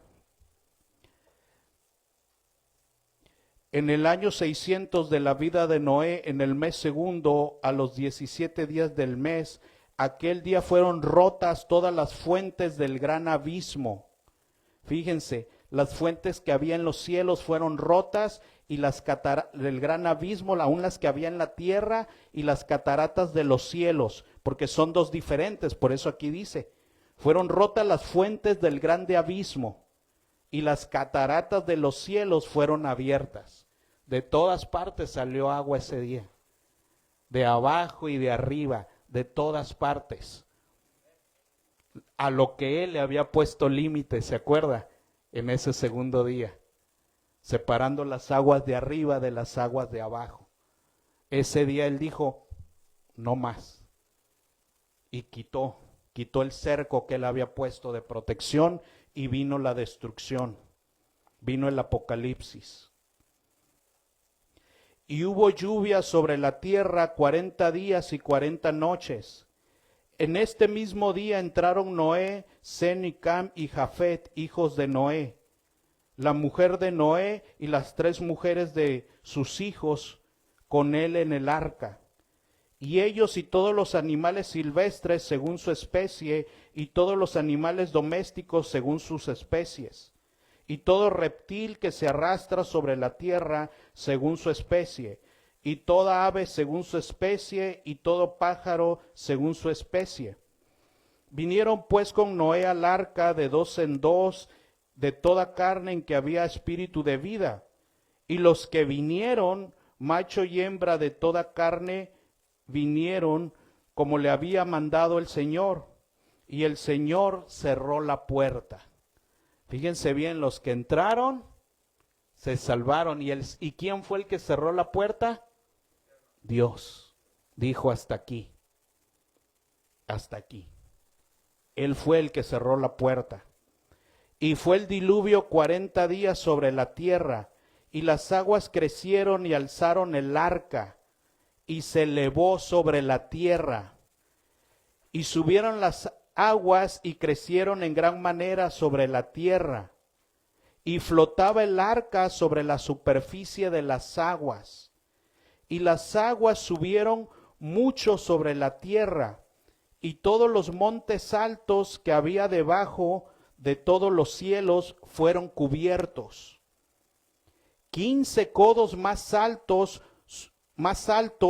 en el año 600 de la vida de Noé, en el mes segundo, a los 17 días del mes, aquel día fueron rotas todas las fuentes del gran abismo. Fíjense, las fuentes que había en los cielos fueron rotas, y las cataratas del gran abismo, aún las que había en la tierra, y las cataratas de los cielos, porque son dos diferentes, por eso aquí dice, fueron rotas las fuentes del grande abismo, y las cataratas de los cielos fueron abiertas. De todas partes salió agua ese día, de abajo y de arriba, de todas partes. A lo que él le había puesto límite, ¿se acuerda? En ese segundo día, separando las aguas de arriba de las aguas de abajo. Ese día él dijo, no más. Y quitó el cerco que él había puesto de protección y vino la destrucción. Vino el apocalipsis. Y hubo lluvia sobre la tierra 40 días y 40 noches. En este mismo día entraron Noé, Sem y Cam y Jafet, hijos de Noé, la mujer de Noé y las 3 mujeres de sus hijos con él en el arca. Y ellos y todos los animales silvestres según su especie, y todos los animales domésticos según sus especies, y todo reptil que se arrastra sobre la tierra según su especie, y toda ave según su especie, y todo pájaro según su especie. Vinieron pues con Noé al arca de 2 en 2, de toda carne en que había espíritu de vida. Y los que vinieron, macho y hembra de toda carne, vinieron como le había mandado el Señor. Y el Señor cerró la puerta. Fíjense bien, los que entraron se salvaron. ¿Y quién fue el que cerró la puerta? Dios. Dijo hasta aquí. Hasta aquí. Él fue el que cerró la puerta. Y fue el diluvio 40 días sobre la tierra, y las aguas crecieron y alzaron el arca, y se elevó sobre la tierra. Y subieron las aguas y crecieron en gran manera sobre la tierra. Y flotaba el arca sobre la superficie de las aguas. Y las aguas subieron mucho sobre la tierra, y todos los montes altos que había debajo de todos los cielos fueron cubiertos. 15 codos más altos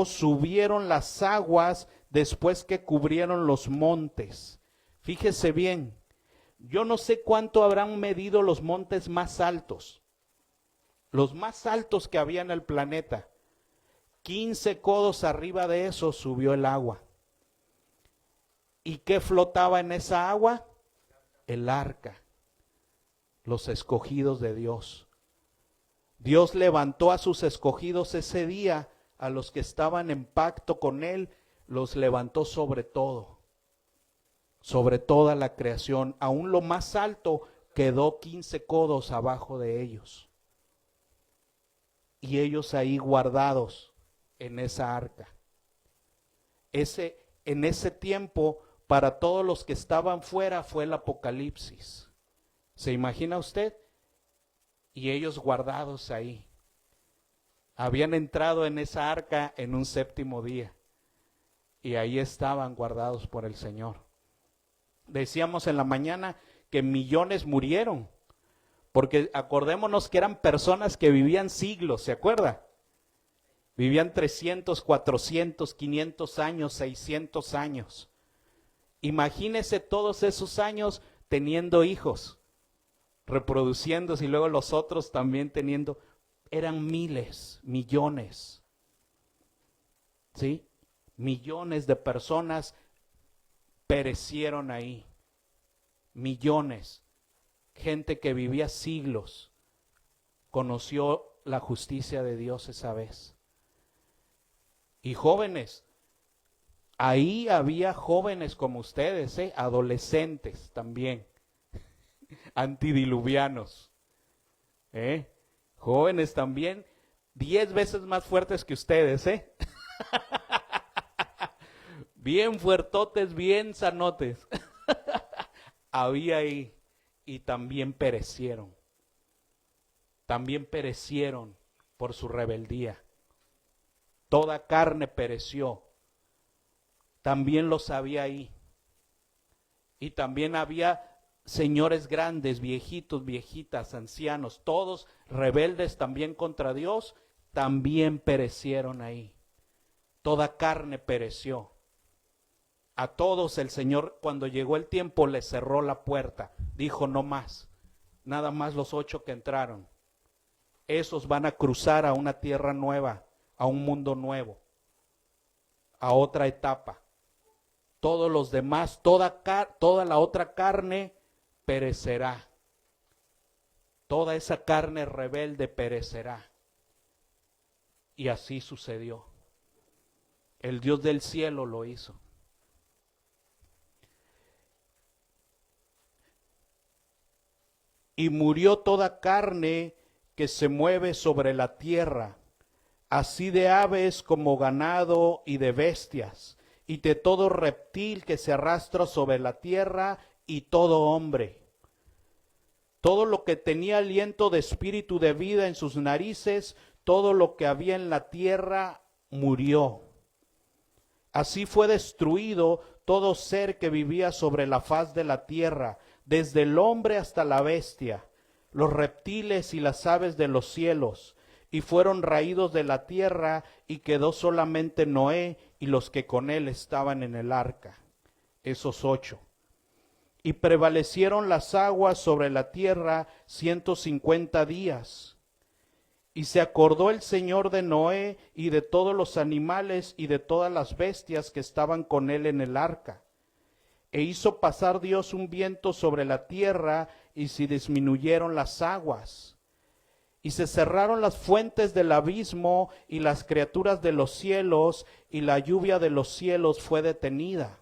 subieron las aguas después que cubrieron los montes. Fíjese bien, yo no sé cuánto habrán medido los montes más altos que había en el planeta. 15 codos arriba de eso subió el agua. ¿Y qué flotaba en esa agua? El arca, los escogidos de Dios. Dios levantó a sus escogidos ese día, a los que estaban en pacto con Él, los levantó sobre todo, sobre toda la creación. Aún lo más alto quedó 15 codos abajo de ellos. Y ellos ahí guardados en esa arca. En ese tiempo, para todos los que estaban fuera, fue el apocalipsis. ¿Se imagina usted? Y ellos guardados ahí. Habían entrado en esa arca en un 7º día. Y ahí estaban guardados por el Señor. Decíamos en la mañana que millones murieron. Porque acordémonos que eran personas que vivían siglos, ¿se acuerda? Vivían 300, 400, 500 años, 600 años. Imagínese todos esos años teniendo hijos, reproduciéndose y luego los otros también teniendo. Eran miles, millones. ¿Sí? Millones de personas perecieron ahí. Millones. Gente que vivía siglos conoció la justicia de Dios esa vez. Y jóvenes, ahí había jóvenes como ustedes, adolescentes también, antidiluvianos, jóvenes también, 10 veces más fuertes que ustedes, bien fuertotes, bien sanotes, había ahí, y también perecieron por su rebeldía. Toda carne pereció. También los había ahí. Y también había señores grandes, viejitos, viejitas, ancianos, todos rebeldes también contra Dios, también perecieron ahí. Toda carne pereció. A todos el Señor, cuando llegó el tiempo, les cerró la puerta. Dijo, no más. nada más los 8 que entraron. Esos van a cruzar a una tierra nueva, a un mundo nuevo, a otra etapa. Todos los demás, toda la otra carne perecerá. Toda esa carne rebelde perecerá. Y así sucedió. El Dios del cielo lo hizo. Y murió toda carne que se mueve sobre la tierra, así de aves como ganado y de bestias, y de todo reptil que se arrastra sobre la tierra, y todo hombre. Todo lo que tenía aliento de espíritu de vida en sus narices, todo lo que había en la tierra murió. Así fue destruido todo ser que vivía sobre la faz de la tierra, desde el hombre hasta la bestia, los reptiles y las aves de los cielos, y fueron raídos de la tierra, y quedó solamente Noé y los que con él estaban en el arca, esos 8. Y prevalecieron las aguas sobre la tierra 150 días. Y se acordó el Señor de Noé y de todos los animales y de todas las bestias que estaban con él en el arca. E hizo pasar Dios un viento sobre la tierra, y se disminuyeron las aguas. Y se cerraron las fuentes del abismo, y las criaturas de los cielos, y la lluvia de los cielos fue detenida.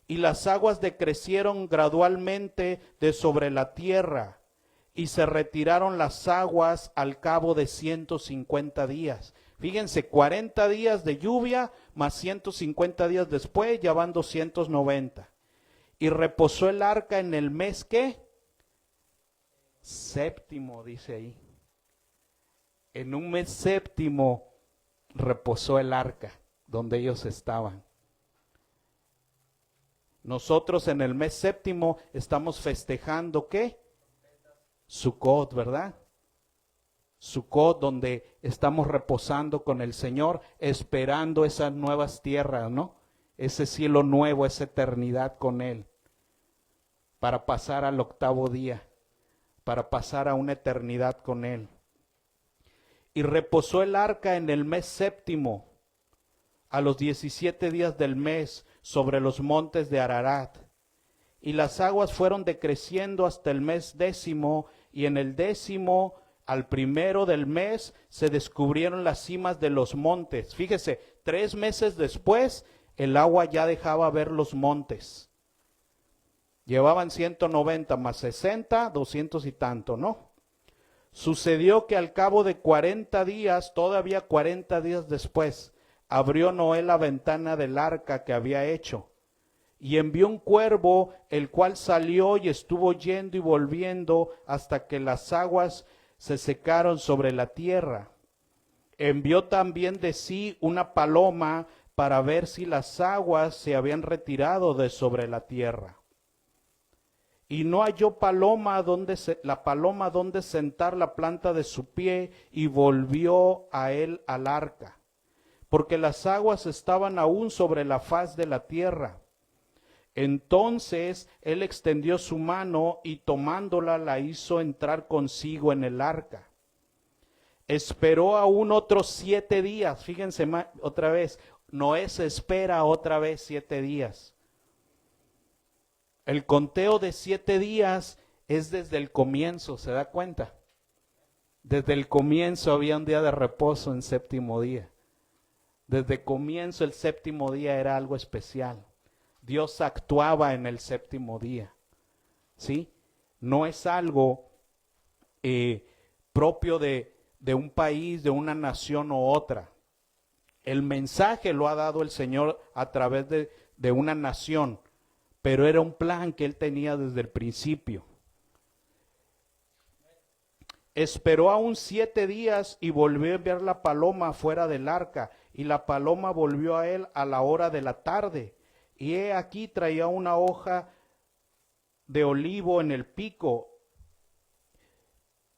Y las aguas decrecieron gradualmente de sobre la tierra, y se retiraron las aguas al cabo de 150 días. Fíjense, 40 días de lluvia, más 150 días después, ya van 290. Y reposó el arca en el mes, ¿qué? Séptimo, dice ahí. En un mes séptimo reposó el arca, donde ellos estaban. Nosotros en el mes séptimo estamos festejando, ¿qué? Sukkot, ¿verdad? Sukkot, donde estamos reposando con el Señor, esperando esas nuevas tierras, ¿no? Ese cielo nuevo, esa eternidad con Él, para pasar al 8º día, para pasar a una eternidad con Él. Y reposó el arca en el mes séptimo, a los 17 días del mes, sobre los montes de Ararat. Y las aguas fueron decreciendo hasta el mes 10, y en el 10, al 1 del mes, se descubrieron las cimas de los montes. Fíjese, 3 meses después, el agua ya dejaba ver los montes. Llevaban 190 más 60, 200 y tanto, ¿no? Sucedió que al cabo de 40 días, todavía 40 días después, abrió Noé la ventana del arca que había hecho, y envió un cuervo, el cual salió y estuvo yendo y volviendo hasta que las aguas se secaron sobre la tierra. Envió también de sí una paloma para ver si las aguas se habían retirado de sobre la tierra. Y no halló la paloma donde sentar la planta de su pie, y volvió a él al arca, porque las aguas estaban aún sobre la faz de la tierra. Entonces él extendió su mano y tomándola la hizo entrar consigo en el arca. Esperó aún otros 7 días. Fíjense otra vez, Noé se espera otra vez 7 días. El conteo de 7 días es desde el comienzo, ¿se da cuenta? Desde el comienzo había un día de reposo en 7º día. Desde el comienzo el 7º día era algo especial. Dios actuaba en el 7º día, ¿sí? No es algo propio de un país, de una nación u otra. El mensaje lo ha dado el Señor a través de una nación, pero era un plan que Él tenía desde el principio. Esperó aún 7 días y volvió a enviar la paloma fuera del arca, y la paloma volvió a él a la hora de la tarde. Y he aquí traía una hoja de olivo en el pico.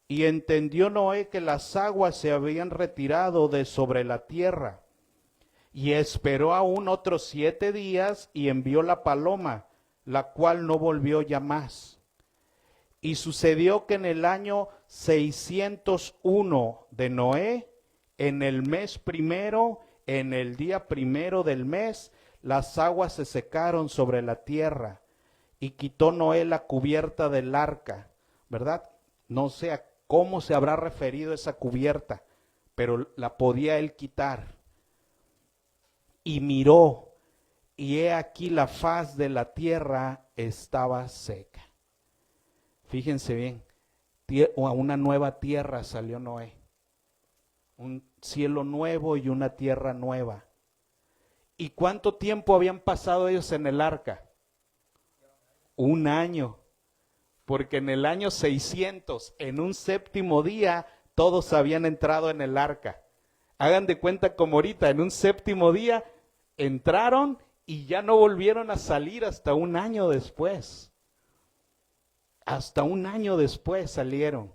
Y entendió Noé que las aguas se habían retirado de sobre la tierra. Y esperó aún otros 7 días y envió la paloma, la cual no volvió ya más. Y sucedió que en el año 601 de Noé, en el mes primero, en el día primero del mes, las aguas se secaron sobre la tierra, y quitó Noé la cubierta del arca, ¿verdad? No sé a cómo se habrá referido esa cubierta, pero la podía él quitar. Y miró, y he aquí la faz de la tierra estaba seca. Fíjense bien, a una nueva tierra salió Noé. Un cielo nuevo y una tierra nueva. ¿Y cuánto tiempo habían pasado ellos en el arca? Un año. Porque en el año 600, en un séptimo día, todos habían entrado en el arca. Hagan de cuenta como ahorita, en un séptimo día entraron y ya no volvieron a salir hasta un año después. Hasta un año después salieron.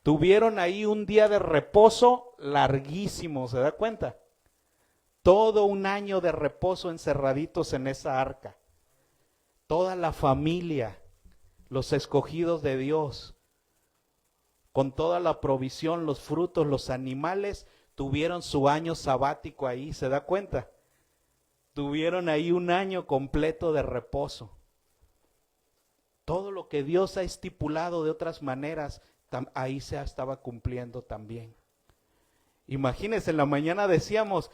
Tuvieron ahí un día de reposo larguísimo, ¿se da cuenta? Todo un año de reposo encerraditos en esa arca. Toda la familia, los escogidos de Dios, con toda la provisión, los frutos, los animales, tuvieron su año sabático ahí, ¿se da cuenta? Tuvieron ahí un año completo de reposo. Todo lo que Dios ha estipulado de otras maneras, ahí se estaba cumpliendo también. Imagínense, en la mañana decíamos,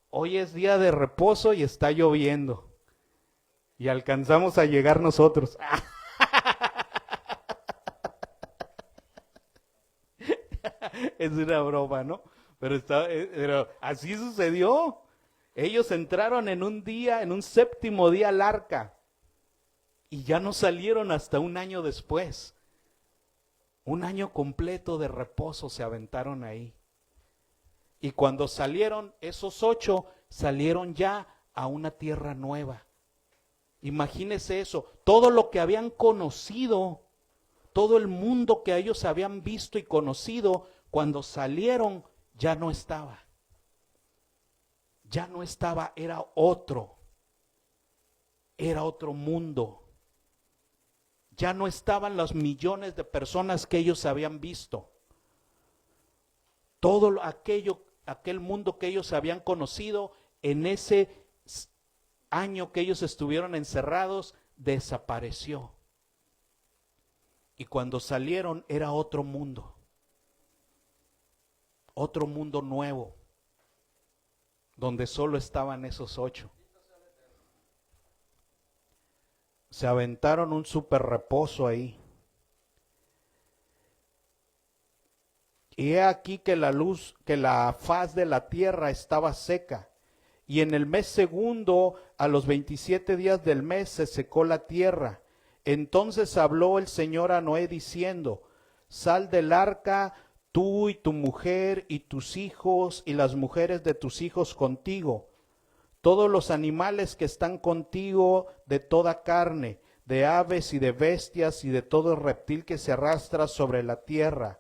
hoy es día de reposo y está lloviendo. Y alcanzamos a llegar nosotros. Es una broma, ¿no? Pero así sucedió. Ellos entraron en un día, en un séptimo día al arca. Y ya no salieron hasta un año después. Un año completo de reposo se aventaron ahí. Y cuando salieron, esos 8 salieron ya a una tierra nueva. Imagínense eso, todo lo que habían conocido, todo el mundo que ellos habían visto y conocido, cuando salieron ya no estaba. Ya no estaba, era otro mundo. Ya no estaban los millones de personas que ellos habían visto. Todo aquel mundo que ellos habían conocido en ese año que ellos estuvieron encerrados, desapareció. Y cuando salieron era otro mundo nuevo, donde solo estaban esos 8. Se aventaron un súper reposo ahí. Y he aquí que la faz de la tierra estaba seca. Y en el mes segundo, a los 27 días del mes, se secó la tierra. Entonces habló el Señor a Noé diciendo, sal del arca, tú y tu mujer y tus hijos y las mujeres de tus hijos contigo, todos los animales que están contigo de toda carne, de aves y de bestias y de todo reptil que se arrastra sobre la tierra,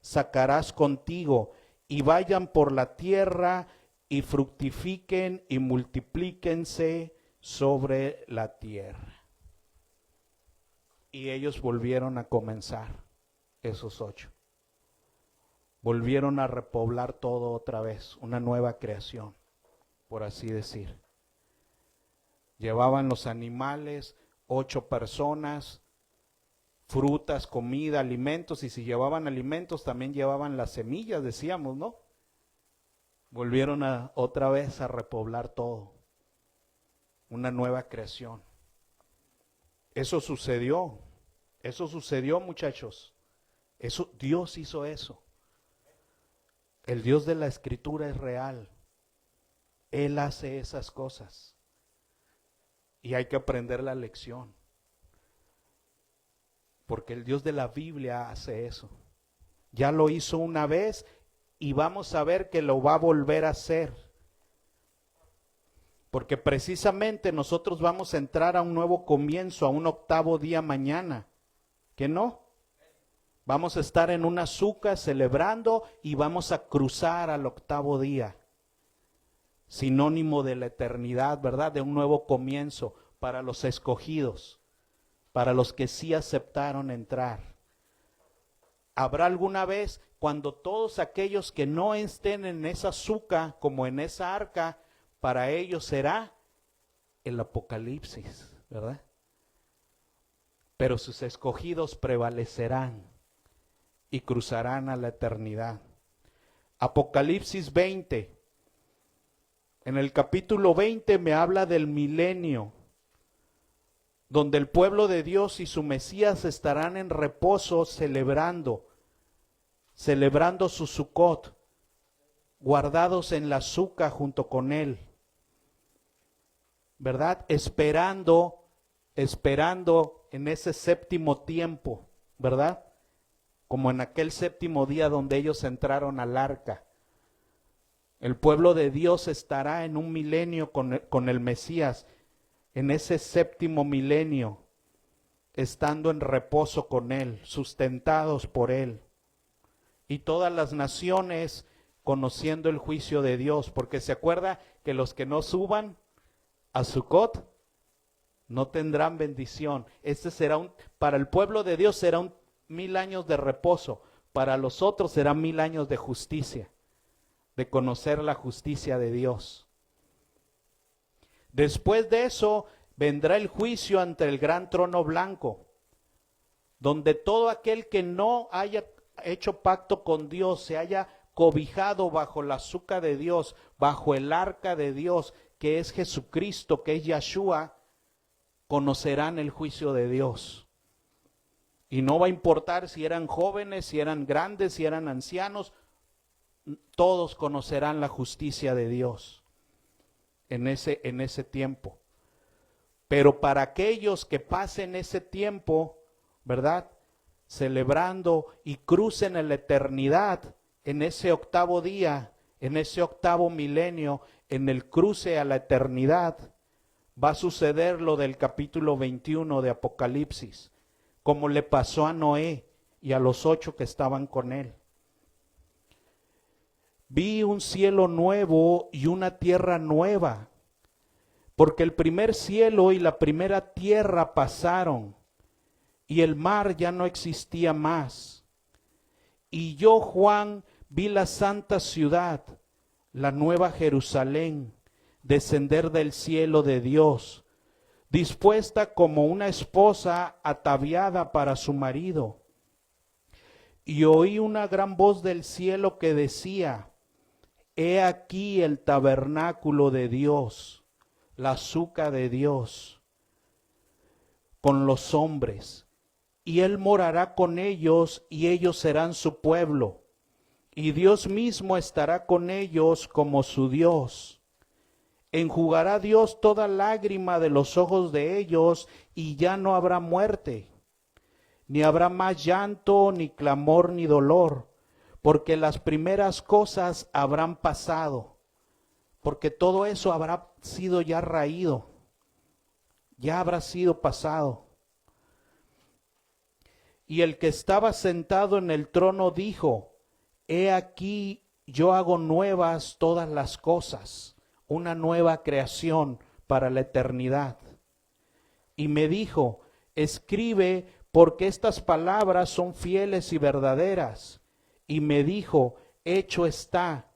sacarás contigo, y vayan por la tierra y fructifiquen y multiplíquense sobre la tierra. Y ellos volvieron a comenzar, esos 8. Volvieron a repoblar todo otra vez, una nueva creación, por así decir. Llevaban los animales, 8 personas, frutas, comida, alimentos, y si llevaban alimentos también llevaban las semillas, decíamos, ¿no? Volvieron otra vez a repoblar todo, una nueva creación. Eso sucedió muchachos, Dios hizo eso. El Dios de la Escritura es real, Él hace esas cosas. Y hay que aprender la lección. Porque el Dios de la Biblia hace eso. Ya lo hizo una vez y vamos a ver que lo va a volver a hacer. Porque precisamente nosotros vamos a entrar a un nuevo comienzo, a un 8º día mañana. ¿Que no? Vamos a estar en un azúcar celebrando y vamos a cruzar al 8º día. Sinónimo de la eternidad, ¿verdad? De un nuevo comienzo para los escogidos. para los que sí aceptaron entrar. Habrá alguna vez cuando todos aquellos que no estén en esa suca, como en esa arca, para ellos será el apocalipsis, ¿verdad? Pero sus escogidos prevalecerán y cruzarán a la eternidad. Apocalipsis 20. En el capítulo 20 me habla del milenio, donde el pueblo de Dios y su Mesías estarán en reposo celebrando su Sukkot, guardados en la suca junto con él, ¿verdad? Esperando en ese séptimo tiempo, ¿verdad? Como en aquel séptimo día donde ellos entraron al arca. El pueblo de Dios estará en un milenio con el Mesías, en ese séptimo milenio, estando en reposo con él, sustentados por él. Y todas las naciones conociendo el juicio de Dios, porque se acuerda que los que no suban a Sukkot no tendrán bendición. Para el pueblo de Dios será 1000 años de reposo, para los otros será 1000 años de justicia, de conocer la justicia de Dios. Después de eso vendrá el juicio ante el gran trono blanco, donde todo aquel que no haya hecho pacto con Dios, se haya cobijado bajo la suca de Dios, bajo el arca de Dios, que es Jesucristo, que es Yahshua, conocerán el juicio de Dios. Y no va a importar si eran jóvenes, si eran grandes, si eran ancianos, todos conocerán la justicia de Dios en ese tiempo. Pero para aquellos que pasen ese tiempo, ¿verdad?, celebrando y crucen en la eternidad, en ese octavo día, en ese octavo milenio, en el cruce a la eternidad, va a suceder lo del capítulo 21 de Apocalipsis, como le pasó a Noé y a los 8 que estaban con él. Vi un cielo nuevo y una tierra nueva, porque el primer cielo y la primera tierra pasaron, y el mar ya no existía más. Y yo, Juan, vi la santa ciudad, la nueva Jerusalén, descender del cielo de Dios, dispuesta como una esposa ataviada para su marido. Y oí una gran voz del cielo que decía: He aquí el tabernáculo de Dios, la suca de Dios, con los hombres, y Él morará con ellos, y ellos serán su pueblo, y Dios mismo estará con ellos como su Dios. Enjugará Dios toda lágrima de los ojos de ellos, y ya no habrá muerte, ni habrá más llanto, ni clamor, ni dolor, porque las primeras cosas habrán pasado, porque todo eso habrá sido ya raído, ya habrá sido pasado. Y el que estaba sentado en el trono dijo: He aquí, yo hago nuevas todas las cosas, una nueva creación para la eternidad. Y me dijo: Escribe, porque estas palabras son fieles y verdaderas. Y me dijo: Hecho está,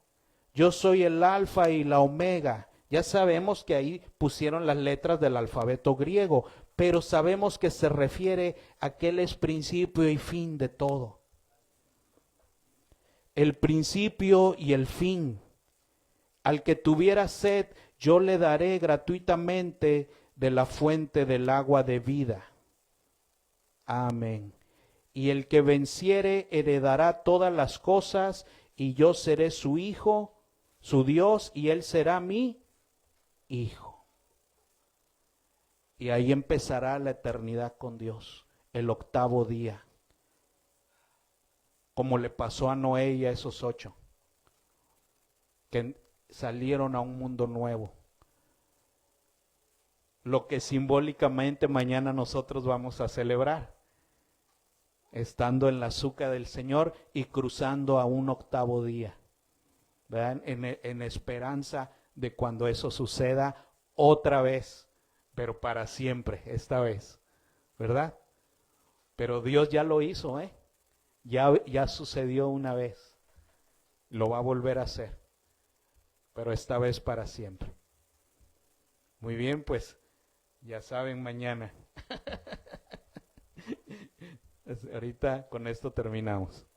yo soy el alfa y la omega. Ya sabemos que ahí pusieron las letras del alfabeto griego, pero sabemos que se refiere a que Él es principio y fin de todo. El principio y el fin. Al que tuviera sed, yo le daré gratuitamente de la fuente del agua de vida. Amén. Y el que venciere heredará todas las cosas, y yo seré su hijo, su Dios, y él será mi hijo. Y ahí empezará la eternidad con Dios, el octavo día, como le pasó a Noé y a esos 8, que salieron a un mundo nuevo. Lo que simbólicamente mañana nosotros vamos a celebrar, estando en la suca del Señor y cruzando a un octavo día, ¿verdad? En esperanza de cuando eso suceda otra vez, pero para siempre, esta vez, ¿verdad? Pero Dios ya lo hizo, ¿eh? Ya sucedió una vez. Lo va a volver a hacer, pero esta vez para siempre. Muy bien, pues ya saben mañana. Ahorita con esto terminamos.